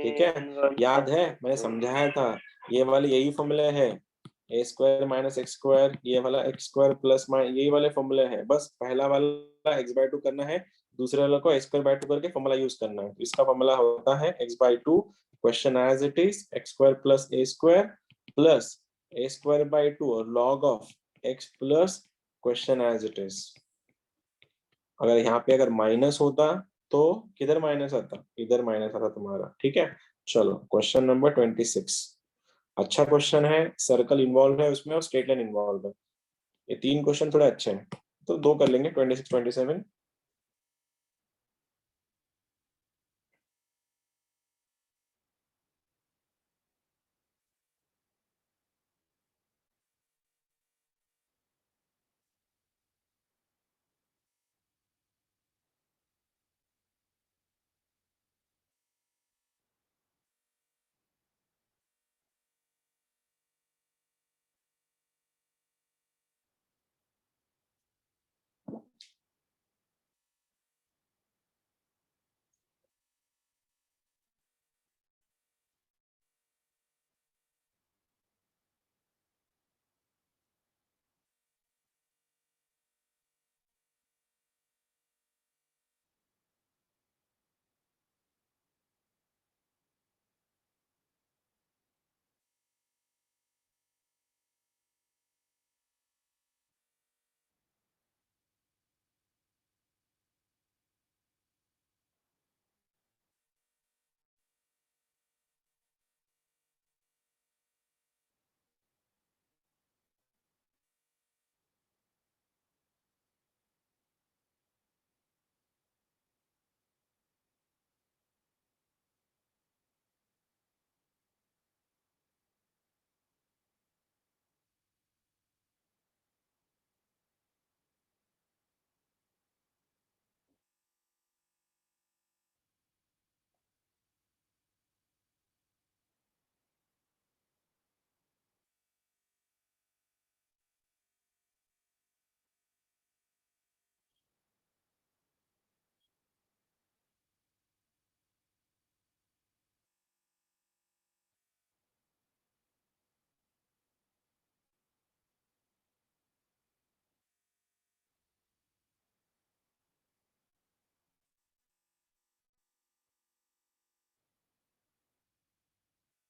ठीक है, याद है मैंने समझाया था, ये वाले यही फॉर्मूले है, a square minus x square, ये वाला एक्स स्क्वायर प्लस यही वाले फॉर्मूले हैं। बस पहला वाला x by 2 करना है, दूसरे वाला को a स्क्वायर by 2 करके फॉर्मूला यूज करना है। इसका फॉर्मूला होता है x by 2 question as it is x square plus a square plus a square by 2 और log of x plus question as it is. अगर यहाँ पे अगर माइनस होता तो किधर माइनस आता? इधर माइनस आता तुम्हारा। ठीक है, चलो क्वेश्चन नंबर 26 अच्छा क्वेश्चन है, सर्कल इन्वॉल्व है उसमें और स्ट्रेट लाइन इन्वॉल्व है। ये 3 क्वेश्चन थोड़े अच्छे हैं, तो 2 कर लेंगे 26 27।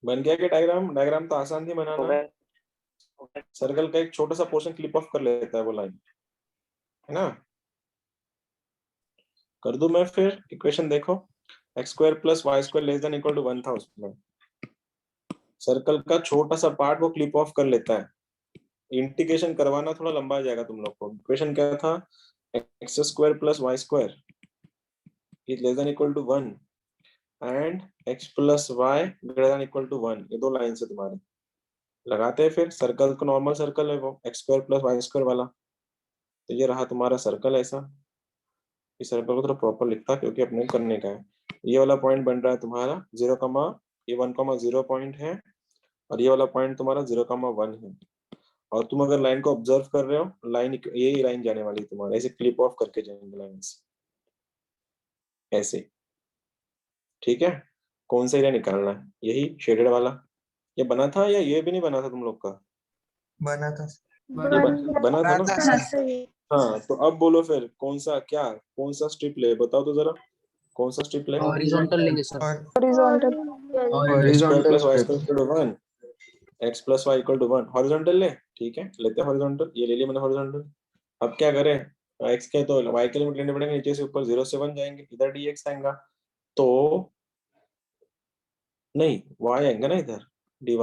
बन गया क्या डायग्राम? डायग्राम तो आसान थी बनाना। सर्कल का एक छोटा सा पोर्शन क्लिप ऑफ कर लेता है वो लाइन, है ना? कर दूं मैं फिर? इक्वेशन देखो, x square plus y square less than equal to 1 था उसमें, सर्कल का छोटा सा पार्ट वो क्लिप ऑफ कर लेता है। इंटीग्रेशन करवाना थोड़ा लंबा आ जाएगा तुम लोग को। इक्वेशन क्या था? X square plus y square is less than equal to 1 and x plus y greater than equal to 1। ये 2 लाइन से तुम्हारे लगाते हैं। फिर सर्कल को नॉर्मल सर्कल है वो x square plus y square वाला, तो ये रहा तुम्हारा सर्कल ऐसा। इस सर्कल को थोड़ा प्रॉपर लिखता क्योंकि अपने करने का है। ये वाला पॉइंट बन रहा है तुम्हारा 0, ये 1,0 पॉइंट है और ये वाला पॉइंट तुम्हारा 0,1 है। और तुम अगर लाइन को ऑब्जर्व कर रहे हो, लाइन यही लाइन जाने वाली है तुम्हारा, ऐसे क्लिप ऑफ करके जाएंगे लाइन ऐसे। ठीक है, कौन सा एरिया निकालना है? यही शेडेड वाला। ये बना था या ये भी नहीं बना था तुम लोग का? बना था। बना था ना? सही। हाँ, तो अब बोलो फिर कौन सा स्ट्रिप ले, बताओ तो जरा, कौन सा स्ट्रिप ले? हॉरिजॉन्टल लेंगे सर। और horizontal x plus y equal to 1 horizontal ले। ठीक है, लेते हैं हॉरिजॉन्टल, ये ले लिया मैंने हॉरिजॉन्टल। अब क्या करें? x के तो y के लिमिट लेने पड़ेंगे, नीचे से ऊपर 0 से 1 जाएंगे, इधर dx आएगा तो नहीं y आएगा ना इधर dy।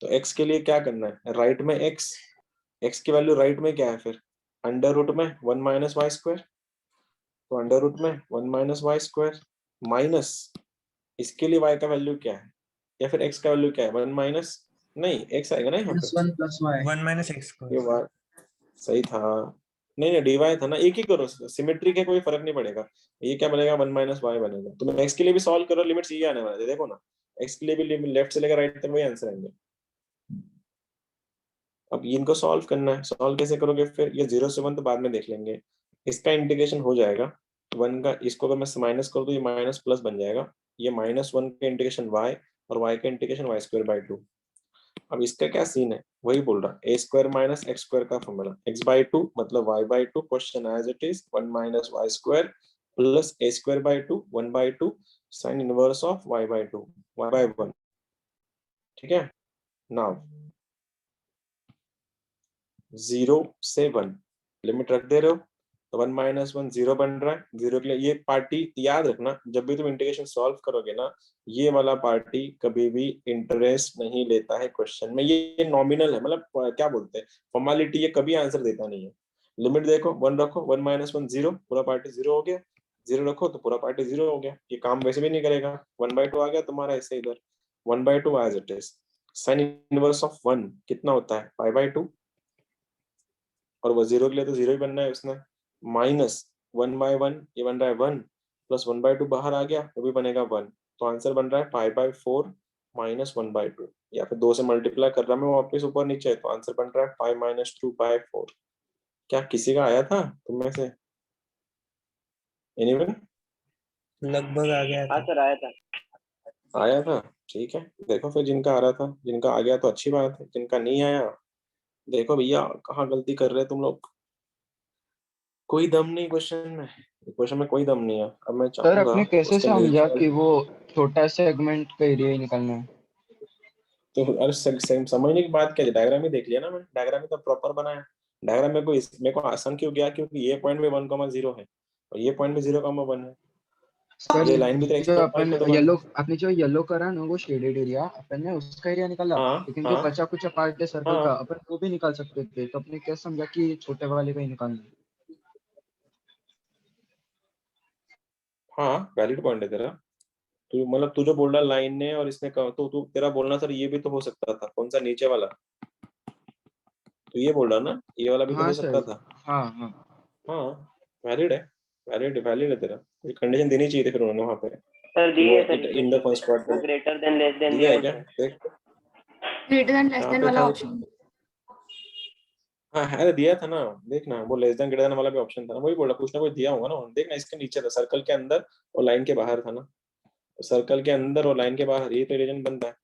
तो x के लिए क्या करना है? राइट में x की वैल्यू राइट में क्या है फिर? अंडर रूट में 1 माइनस वाई स्क्वायर, तो अंडर रूट में 1 माइनस वाई स्क्वायर माइनस इसके लिए y का वैल्यू क्या है या फिर x का वैल्यू क्या है? 1 माइनस नहीं x आएगा ना यहाँ पे, 1 प्लस वाई 1 माइनस एक्स ये y सही था। नहीं नहीं dy था ना, एक ही करो, सिमेट्रिक है, कोई फर्क नहीं पड़ेगा। ये क्या बनेगा, 1 माइनस वाई बनेगा। तुम x के लिए भी सॉल्व करो, लिमिट्स ये आने वाले थे, देखो ना, x के लिए भी लेफ्ट से लेकर राइट तक वही आंसर आएंगे। अब इनको सॉल्व करना है, सॉल्व कैसे करोगे फिर, ये 0 से 1 तो बाद में देख लेंगे। इसका इंटीग्रेशन हो जाएगा 1 का, इसको अगर मैं माइनस कर दूं, ये माइनस प्लस बन जाएगा। ये -1 का इंटीग्रेशन y, और y का इंटीग्रेशन y²/2। अब इसका क्या सीन है, वही बोल रहा, a² माइनस x² का फॉर्मूला, x/2 मतलब y/2, question as it is 1 minus y² plus a²/2 1/2 sine inverse of y/2 y/1। ठीक है, नाउ 0 से 1 लिमिट रख दे रहे हो, तो 1 माइनस 1 0 बन रहा है। 0 के लिए ये पार्टी याद रखना, जब भी तुम इंटीग्रेशन सॉल्व करोगे ना, ये वाला पार्टी कभी भी इंटरेस्ट नहीं लेता है क्वेश्चन में। ये नॉमिनल है, मतलब क्या बोलते हैं, फॉर्मेलिटी, ये कभी आंसर देता नहीं है। लिमिट देखो, 1 रखो, 1 माइनस 1 0, पूरा पार्टी 0 हो गया। 0 रखो तो पूरा पार्टी 0 हो गया। ये काम वैसे भी नहीं करेगा। 1/2 आ गया तुम्हारा ऐसे इधर, 1/2 as it is. Sine inverse of 1 कितना होता है, π/2, और वो 0 के लिए तो 0 ही बनना है उसने। माइनस 1/1, ये बन रहा है 1, प्लस 1/2 बाहर आ गया, वो भी बनेगा 1। तो आंसर बन रहा है π/4 माइनस 1/2, या फिर 2 से मल्टीप्लाई कर रहा मैं वापस ऊपर नीचे, तो आंसर बन रहा है π माइनस 2/4। क्या किसी का आया था तुम में से, एनीवन? लगभग आ गया हाँ था। सर आया था। आया था, ठीक है। देखो फिर जिनका आ रहा था, जिनका आ गया तो अच्छी बात है, जिनका नहीं आया, देखो भैया कहाँ गलती कर रहे हैं तुम लोग। कोई दम नहीं क्वेश्चन में, क्वेश्चन में कोई दम नहीं है। अब मैं सर चाहूंगा आपने कैसे उसके समझा नीचे वाले, कि वो छोटा सेगमेंट का एरिया ही निकालना है? तो अरे सेम समझने की बात क्या है, डायग्राम ही देख लिया ना मैंने, डायग्राम ही तो प्रॉपर बनाया। डायग्राम में कोई मेरे को आसान क्यों गया, क्योंकि ये पॉइंट में 1,0 है, और ये पॉइंट में 0,1 है। सर ये लाइन भी तो जो एक्स अपन तो 1 येलो, है। आपने जो येलो करा ना वो शेडेड एरिया, अपन ने उसका एरिया निकाला। हाँ लेकिन जो हाँ बचा कुछ पार्ट है सर्कल का, हाँ अपन वो भी निकाल सकते थे। तो अपने क्या समझा कि छोटे वाले का ही निकालना है? हाँ, वैलिड पॉइंट है तेरा। तू मतलब तू जो बोल रहा लाइन ने और इसने कहा, तो तू तेरा बोलना सर ये भी तो हो सकता था, कौन सा नीचे वाला, तो ये बोल रहा ना, ये वाला भी तो हाँ हो सकता सर। था। हाँ हाँ। हाँ, वैलिड है, वैलिड है तेरा। कोई कंडीशन देनी चाहिए थी फिर उन्होंने वहां पे, सर कि दिए वो है sir it in the equation में, फर्स्ट वो quarter. Greater than less than दिया दिया है है क्या, सर। देख। ग्रेटर देन लेस यहाँ देन पे वाला था, ऑप्शन। हाँ है, दिया था ना। देखना वो लेस देन ग्रेटर देन वाला भी ऑप्शन था ना, वही बोला, कुछ ना कुछ दिया होगा ना। देखना इसके नीचे था, सर्कल के अंदर और लाइन के बाहर था ना, तो सर्कल के अंदर और लाइन के बाहर ये तो रीजन बनता है।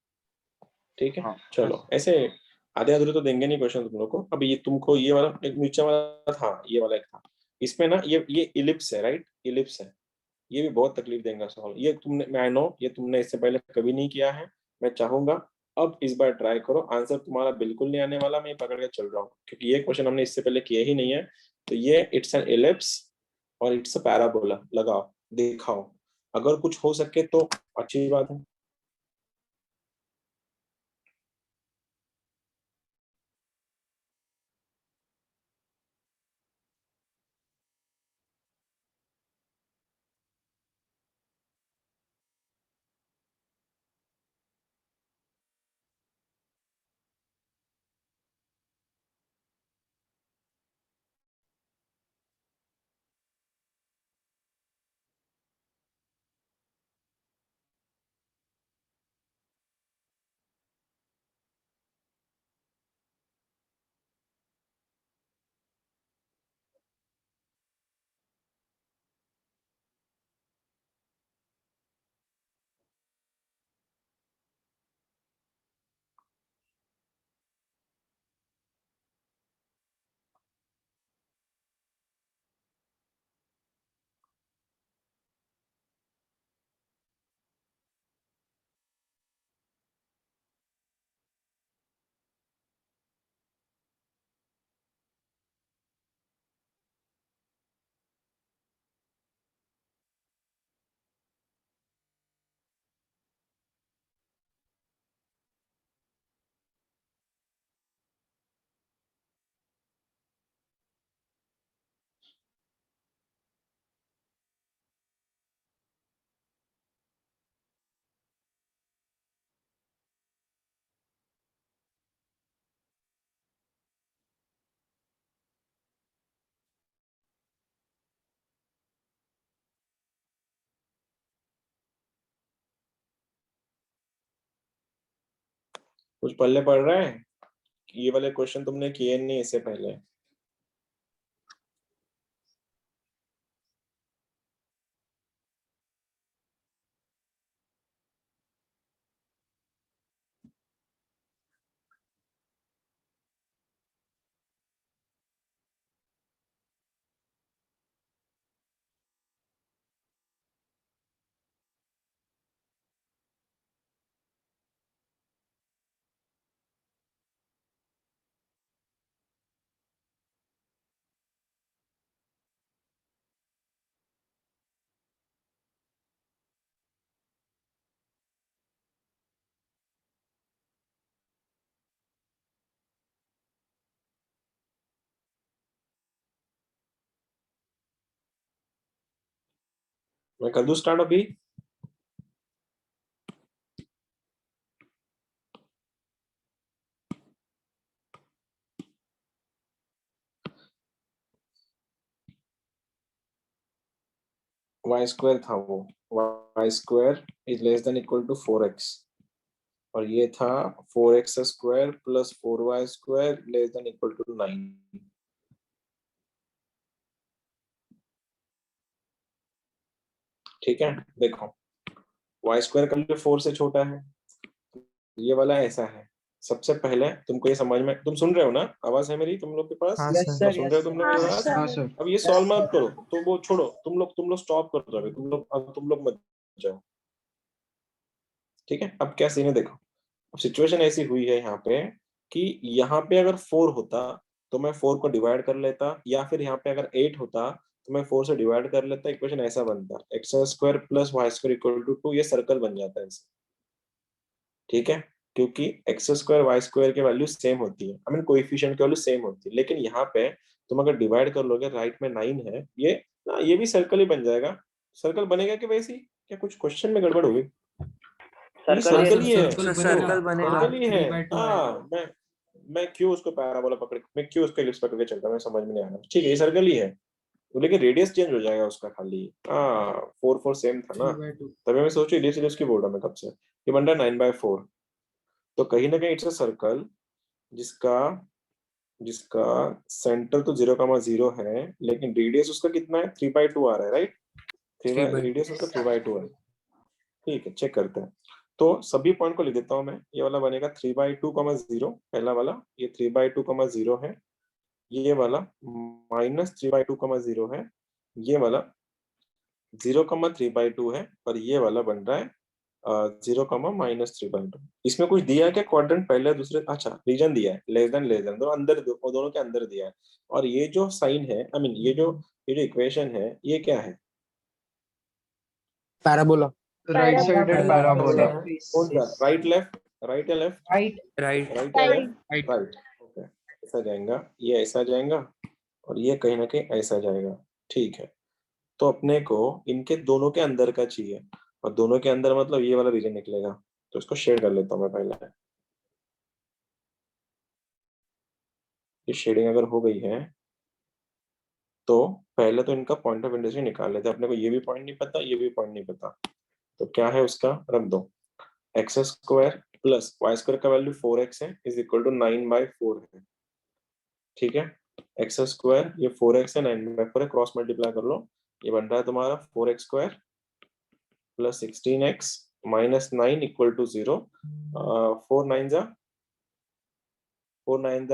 ठीक है, हाँ हाँ चलो ऐसे आधे अधूरे तो देंगे नहीं क्वेश्चन तुम लोग को। अब ये तुमको ये वाला एक नीचे वाला था, ये वाला एक था, इसमें ना ये इलिप्स है, राइट, इलिप्स है। ये भी बहुत तकलीफ देगा सवाल, ये तुमने, मैं नो ये तुमने इससे पहले कभी नहीं किया है। मैं चाहूंगा अब इस बार ट्राई करो, आंसर तुम्हारा बिल्कुल नहीं आने वाला, मैं ये पकड़ के चल रहा हूँ, क्योंकि ये क्वेश्चन हमने इससे पहले किया ही नहीं है। तो ये इट्स एन इलिप्स और इट्स अ पैराबोला, लगाओ दिखाओ, अगर कुछ हो सके तो अच्छी बात है। कुछ पल्ले पड़ रहा है? ये वाले क्वेश्चन तुमने किए नहीं इससे पहले? मैं कर दूं स्टार्ट अभी? वाई स्क्वायर था वो, y square is less than equal to 4x, और ये था 4x square plus 4y square less than equal to 9। ठीक है, देखो वाई स्क्वायर का वैल्यू 4 से छोटा है, ये वाला ऐसा है। सबसे पहले तुमको ये समझ में, तुम सुन रहे हो ना, आवाज है मेरी तुम लोग के पास? हाँ यस सर। और सर, सुन यस रहे हो तुम लोग मेरी हाँ आवाज? हाँ सर। सर। अब ये सॉल्व मत करो, तो वो छोड़ो, तुम लोग स्टॉप कर दो अभी, तुम लोग मत जाओ। ठीक है, अब क्या सीन है देखो। अब सिचुएशन ऐसी हुई है यहाँ पे कि यहाँ पे अगर 4 होता तो मैं 4 को डिवाइड कर लेता, या फिर यहाँ पे अगर 8 होता तो मैं 4 से डिवाइड कर लेता। इक्वेशन ऐसा बनता, x square plus y square equal to 2, ये सर्कल बन जाता है ऐसे। ठीक है, क्योंकि एक्स स्क्वायर वाई स्क्वायर के वैल्यू सेम होती है, आई मीन कोएफिशिएंट की वैल्यू सेम होती है। लेकिन यहाँ पे तुम अगर डिवाइड कर लोगे, राइट में 9 है, ये भी सर्कल ही बन जाएगा। सर्कल बनेगा कि वैसे ही? क्या कुछ क्वेश्चन में गड़बड़ हो गई? ये सर्कल सर्कल ही है, सर्कल बनेगा। सर्कल ही है। हाँ, मैं क्यों उसको पैराबोला पकड़, मैं क्यों उसको एलिप्स पकड़ के चलता, मैं समझ में नहीं आ रहा। ठीक है, ये सर्कल ही है, तो लेकिन रेडियस चेंज हो जाएगा उसका खाली। हाँ, 4 सेम था ना, तभी मैं सोचू इलिप्स इलिप्स की बोल रहा मैं कब से। ये बन रहा है 9/4, तो कहीं ना कहीं इट्स अ सर्कल जिसका जिसका सेंटर तो 0,0 है, लेकिन रेडियस उसका कितना है? 3/2 आ रहा है, राइट? 3/2। रेडियस उसका 3/2 है। ठीक है, चेक करते हैं। तो सभी पॉइंट को लिख देता हूं मैं। ये वाला बनेगा 3/2, 0, पहला वाला ये 3/2, 0 है। ये वाला -3/2, 0 है। ये वाला 0,3/2 है, और ये वाला बन रहा है 0, -3/2। इसमें कुछ दिया है क्या? क्वाड्रेंट पहले दूसरे, अच्छा रीजन दिया है, लेस देन दो अंदर, दोनों के अंदर दिया है। और ये जो साइन है, आई मीन ये जो इक्वेशन है, ये क्या है? पैराबोला। Right sided parabola. कौन सा? राइट लेफ्ट, राइट या लेफ्ट? राइट। राइट। राइट या Right. लेफ्ट? राइट। ओके, ऐसा जाएगा, ये ऐसा जाएगा, और ये कहीं ना कहीं ऐसा जाएगा। ठीक है, तो अपने को इनके दोनों के अंदर का चाहिए, और दोनों के अंदर मतलब ये वाला रीजन निकलेगा। तो इसको शेड कर लेता हूँ मैं पहले। ये शेडिंग अगर हो गई है तो पहले तो इनका पॉइंट ऑफ इंटरसेक्शन निकाल लेते हैं। अपने को ये भी पॉइंट नहीं पता, ये भी पॉइंट नहीं पता, तो क्या है उसका, रख दो। X square plus y square का वैल्यू 4x है, इज इक्वल टू 9/4 है। ठीक है, एक्स स्क्वायर ये 4x है, 9/4 है, क्रॉस मल्टीप्लाई कर लो। ये बन रहा है तुम्हारा 4x square plus 16x minus 9 equal to 0। 4 9 जा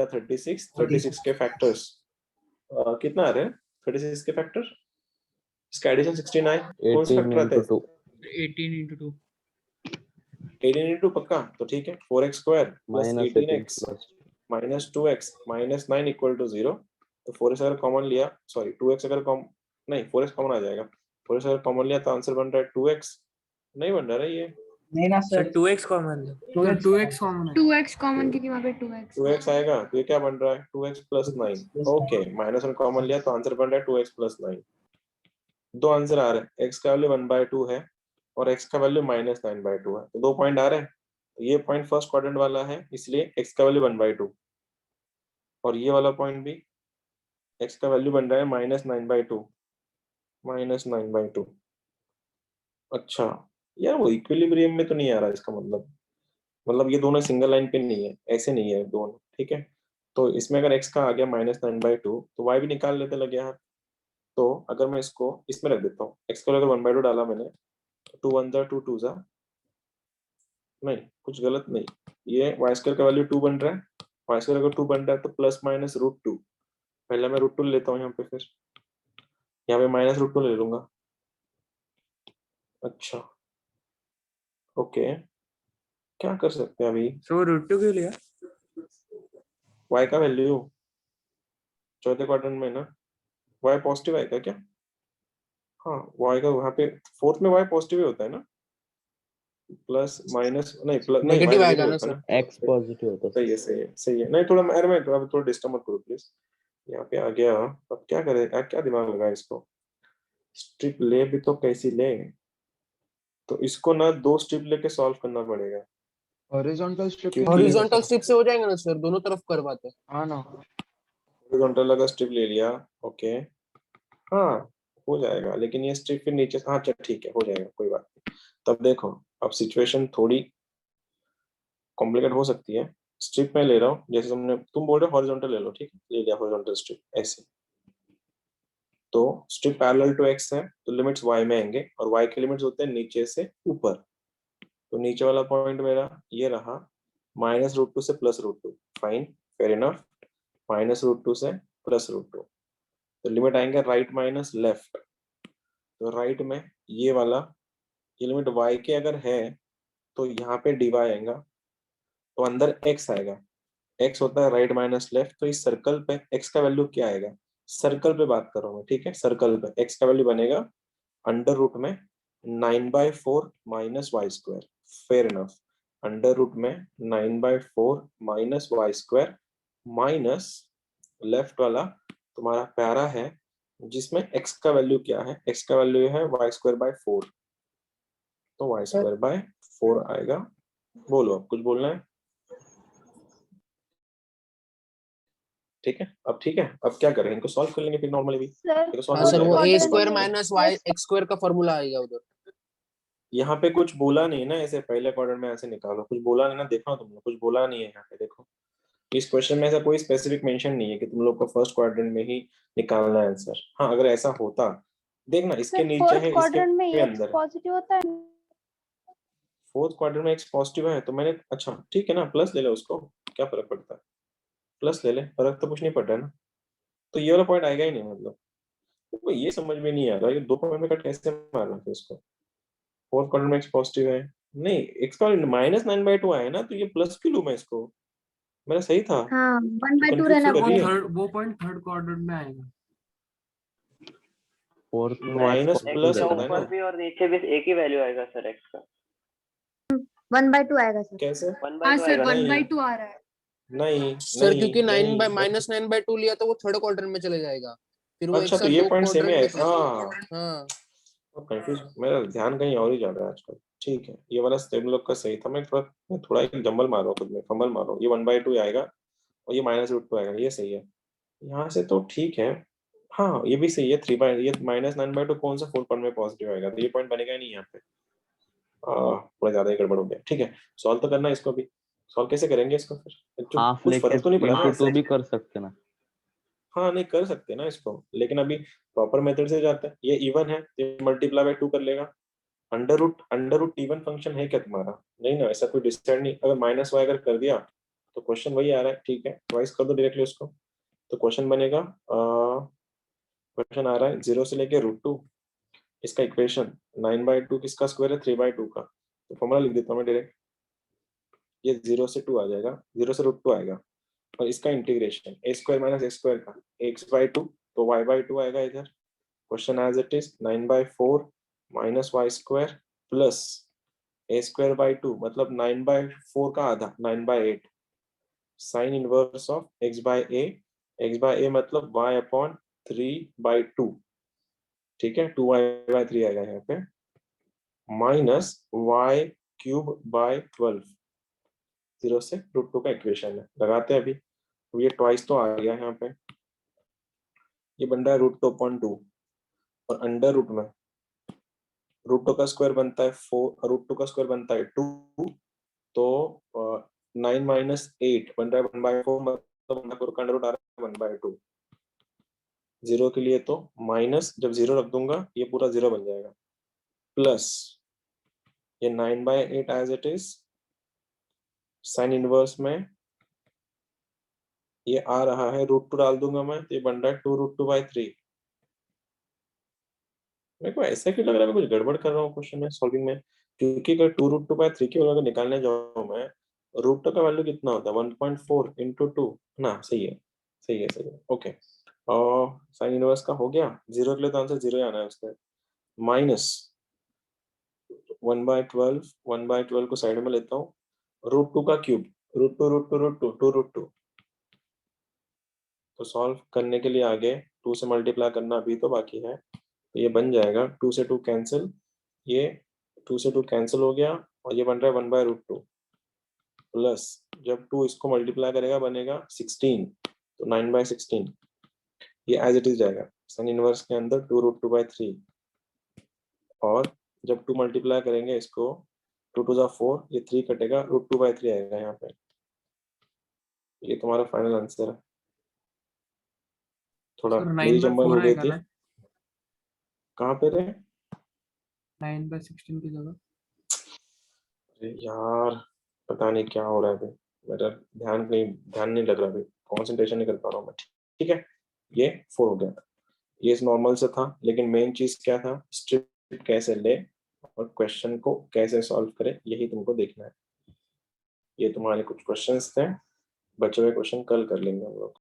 36, 36 के फैक्टर्स कितना आ रहे हैं? 36 के फैक्टर, इसका एडिशन 69, कौन सा फैक्टर आता है? 18 इंटू पक्का, तो ठीक है। 4x square plus 18x minus 2x minus 9 equal to 0। तो 4x अगर कॉमन लिया, सॉरी 2x अगर कॉमन, नहीं 4x कॉमन आ जाएगा। 4x अगर कॉमन लिया तो आंसर बन रहा है 2x। नहीं बन रहा है ये, नहीं ना सर सर, 2x कॉमन लो। 2x कॉमन है। 2x कॉमन क्योंकि वहाँ पे 2x 2x आएगा, तो ये क्या बन रहा है? 2x plus 9। Okay, minus 1 common लिया तो आंसर बन रहा है 2x प्लस 9। दो आंसर आ रहे हैं, x का वैल्यू 1/2 है और x का वैल्यू -9/2 है, तो 2 पॉइंट आ रहे हैं। तो ये पॉइंट फर्स्ट क्वाड्रेंट वाला है, इसलिए x का वैल्यू 1/2, और ये वाला पॉइंट भी x का वैल्यू बन रहा है -9/2। अच्छा यार, वो इक्विलिब्रियम में तो नहीं आ रहा इसका मतलब। मतलब ये दोनों सिंगल लाइन पे नहीं है, ऐसे नहीं है दोनों, ठीक है। तो इसमें अगर x का आ गया -9/2 तो y भी निकाल लेते लगे यहाँ। तो अगर मैं इसको इसमें रख देता हूँ, x को अगर 1/2 डाला मैंने, 2 1 जा 2 2 जा, नहीं कुछ गलत नहीं, ये y² का वैल्यू 2 बन रहा है, y² अगर 2 बन रहा है तो +-√2, पहले मैं √2 लेता हूँ यहाँ पे, फिर यहाँ पे -√2 ले लूंगा। अच्छा ओके, क्या कर सकते हैं अभी, तो √2 क्यों लिया? y का वैल्यू चौथे क्वाड्रेंट में ना, y पॉजिटिव आएगा क्या? हाँ y का वहाँ पे फोर्थ में y पॉजिटिव ही होता है ना, प्लस माइनस नहीं, प्लस नहीं, y नेगेटिव आएगा नेगेटिव ना होता है सर, ना। एक्स पॉजिटिव होता है। सही है सही है सही है, नहीं थोड़ा अरे मैं अब थोड़ा डिस्टर्ब मत करो प्लीज, यहाँ पे आ गया। अब क्या करे, क्या दिमाग लगाए इसको, स्ट्रिप ले भी तो कैसी ले, तो इसको ना 2 स्ट्रिप लेके सॉल्व करना पड़ेगा, हॉरिजॉन्टल स्ट्रिप क्यों नहीं क्योंकि लेगा हॉरिजॉन्टल सर? स्ट्रिप से हो जाएगा ना सर, दोनों तरफ करवाते हैं। हाँ ना, हॉरिजॉन्टल लगा स्ट्रिप ले लिया, ओके हाँ हो जाएगा, लेकिन ये स्ट्रिप फिर नीचे, हाँ चल ठीक है हो जाएगा कोई बात नहीं। तब देखो अब सिचुएशन थोड़ी कॉम्प्लिकेट हो सकती है, स्ट्रिप में ले रहा हूँ, जैसे तुम बोल रहे हो हॉरिजॉन्टल ले लो, ठीक है ले लिया हॉरिजॉन्टल स्ट्रिप ऐसे, तो स्ट्रिप पैरेलल टू एक्स है तो लिमिट्स y में आएंगे, और y के लिमिट्स होते हैं नीचे से ऊपर, तो नीचे वाला पॉइंट मेरा ये रहा -√2 से +√2, फाइन फेयर इनफ, -√2 से +√2, तो लिमिट आएंगे राइट माइनस लेफ्ट, तो राइट में ये वाला, ये लिमिट y के अगर है तो यहाँ पे dy आएगा, तो अंदर x आएगा, x होता है राइट माइनस लेफ्ट, तो इस सर्कल पे x का वैल्यू क्या आएगा, सर्कल पे बात कर रहा हूँ मैं, ठीक है सर्कल पे x का वैल्यू बनेगा √ में 9/4 -y², फेयर इनफ, √ में 9/4 -y² माइनस लेफ्ट वाला तुम्हारा प्यारा है, जिसमें x का वैल्यू क्या है, x का वैल्यू है y²/4, तो y²/4 आएगा। बोलो अब कुछ बोलना है, ठीक है अब ठीक है, अब क्या करें, इनको सॉल्व कर लेंगे फिर नॉर्मली भी, सर इनको सॉल्व हाँ हो सर, वो जाएगा। a² माइनस y x² का फॉर्मूला आएगा उधर। यहाँ पे कुछ बोला नहीं ना, ऐसे पहले क्वाड्रेंट में ऐसे निकालो, कुछ बोला नहीं ना, देखा तुमने कुछ बोला नहीं है यहाँ पे, देखो इस क्वेश्चन में ऐसा कोई स्पेसिफिक मेंशन नहीं है कि तुम लोग को फर्स्ट क्वाड्रेंट में ही निकालना है आंसर। हाँ अगर ऐसा होता, देखना इसके सर नीचे फोर्थ है, इसके क्वाड्रेंट में भी x अंदर है, पॉजिटिव होता है। फोर्थ क्वाड्रेंट में एक्स पॉजिटिव है तो मैंने, अच्छा ठीक है ना प्लस ले लो उसको, क्या फर्क पड़ता है, प्लस ले ले, फर्क तो कुछ नहीं पड़ रहा है ना, तो ये वाला पॉइंट आएगा ही नहीं, मतलब तो ये समझ में नहीं आ रहा, ये 2 पॉइंट में कट कैसे मारना फिर इसको, फोर्थ क्वाड्रेंट में एक्स पॉजिटिव है, नहीं एक्स का -9/2 आया ना, तो ये प्लस क्यों लूं मैं इसको, मेरा सही था, हाँ तो 1/2 कंफ्यूज रहना कर रही है, वो पॉइंट थर्ड क्वाड्रेंट में आएगा। फोर्थ में माइनस एक्स प्लस पॉजिटिव का होता है रहेगा। ना, ऊपर भी और नीचे भी एक ही वैल्यू आएगा सर x का, 1/2 आएगा सर। कैसे, 1/2 हाँ सर, आएगा ना। 1/2 आ रहा है। नहीं सर क्योंकि नहीं -9/2 लिया तो वो थर्ड क्वाड्रेंट में चले जाएगा, फिर वो एक अच्छा तो साथ ये 2 पॉइंट सेम है, क्वाड्रेंट दिख हाँ हाँ कंफ्यूज, मेरा ध्यान कहीं और ही जा रहा है आजकल, ठीक है ये वाला स्टेप लोग का सही था, मैं थोड़ा एक जंबल मार रहा हूँ खुद में, फंबल मार रहा हूँ, ये 1/2 आएगा और ये -√2 आएगा, ये सही है, यहाँ से तो ठीक है, हाँ ये भी सही है, ये -9/2 कौन सा 4 पॉइंट में पॉजिटिव आएगा, तो ये पॉइंट बनेगा ही नहीं यहाँ पे, थोड़ा ज्यादा ही गड़बड़ हो गया, ठीक है सॉल्व तो करना है इसको भी, सॉल्व कैसे करेंगे इसको फिर, हाफ कुछ लेके फर्क तो नहीं पड़ा ना, √2 भी कर सकते ना। हाँ नहीं कर सकते ना इसको, लेकिन अभी प्रॉपर मेथड से जाता है, ये इवन है, ये ×2 कर लेगा, अंडर रूट इवन फंक्शन है क्या तुम्हारा, नहीं ना, ऐसा कोई डिसाइड नहीं, अगर -y अगर कर दिया तो क्वेश्चन वही आ रहा है, ठीक है ट्वाइस कर दो डायरेक्टली उसको, तो क्वेश्चन बनेगा, क्वेश्चन आ रहा है 0 से लेके √2, इसका इक्वेशन 9/2 किसका स्क्वायर है, 3/2 का, तो फॉर्मूला लिख देता हूँ मैं डायरेक्ट, ये 0 से 2 आ जाएगा, 0 से √2 आएगा, और इसका इंटीग्रेशन a² - x² का x/2, तो y/2 आएगा इधर, question as it is 9/4 -y² plus a²/2 मतलब 9/4 का आधा 9/8, साइन इनवर्स ऑफ x/a मतलब y/3/2, ठीक है 2y/3 आएगा यहाँ पे, माइनस y³/12, 0 से √2 का इक्वेशन है, लगाते हैं अभी, तो ये ट्वाइस तो आ गया यहाँ पे, ये बन रहा है √2/2, और अंडर रूट में √2 का स्क्वायर बनता है 4, √2 का स्क्वायर बनता है 2, तो 9 माइनस 8 बन रहा है 1/4, मतलब 1/4 का अंडर रूट आ रहा है 1/2। 0 के लिए तो माइनस, जब 0 रख दूंगा ये पूरा 0 बन जाएगा, प्लस ये 9/8 as it is, sine inverse में ये आ रहा है √2 डाल दूंगा मैं, तो ये बन रहा है 2√2/3। मेरे को ऐसा क्यों लग रहा है मैं कुछ गड़बड़ कर रहा हूँ क्वेश्चन में सॉल्विंग में, क्योंकि अगर 2√2/3 की अगर निकालने जाऊँ मैं, √2 का वैल्यू कितना होता है 1.4 × 2 ना। सही है, सही है, सही है, ओके। और साइन इनवर्स का हो गया, 0 के लिए तो आंसर 0 ही आना है उसका, माइनस 1/12 को साइड में लेता हूँ, √2 का क्यूब, √2 तो सॉल्व करने के लिए आगे 2 से मल्टीप्लाई करना अभी तो बाकी है, तो ये बन जाएगा 2 से 2 कैंसिल, ये 2 से 2 कैंसिल हो गया, और ये बन रहा है 1/√2 प्लस, जब 2 इसको मल्टीप्लाई करेगा बनेगा 16, तो 9/16, ये एज इट इज जाएगा साइन इनवर्स के अंदर 2√2/3, और जब 2 मल्टीप्लाई करेंगे इसको 2 2 4, ये 3 कटेगा, √2/3 आएगा यहाँ पे। ये तुम्हारा फाइनल आंसर है। थोड़ा सर मेरी जम्बल हो 9/4 गई आएगा थी। ना, कहाँ पे रहे? 9/16 की जगह। अरे यार पता नहीं क्या हो रहा है अभी, मेरा ध्यान नहीं लग रहा अभी, कंसंट्रेशन नहीं कर पा रहा हूँ मैं। ठीक है, ये 4 हो गया। ये इस नॉर्मल से था, लेकिन मेन चीज क्या था, स्ट्रिप कैसे ले और क्वेश्चन को कैसे सॉल्व करे, यही तुमको देखना है। ये तुम्हारे कुछ क्वेश्चंस थे, बचे हुए क्वेश्चन कल कर लेंगे हम लोग।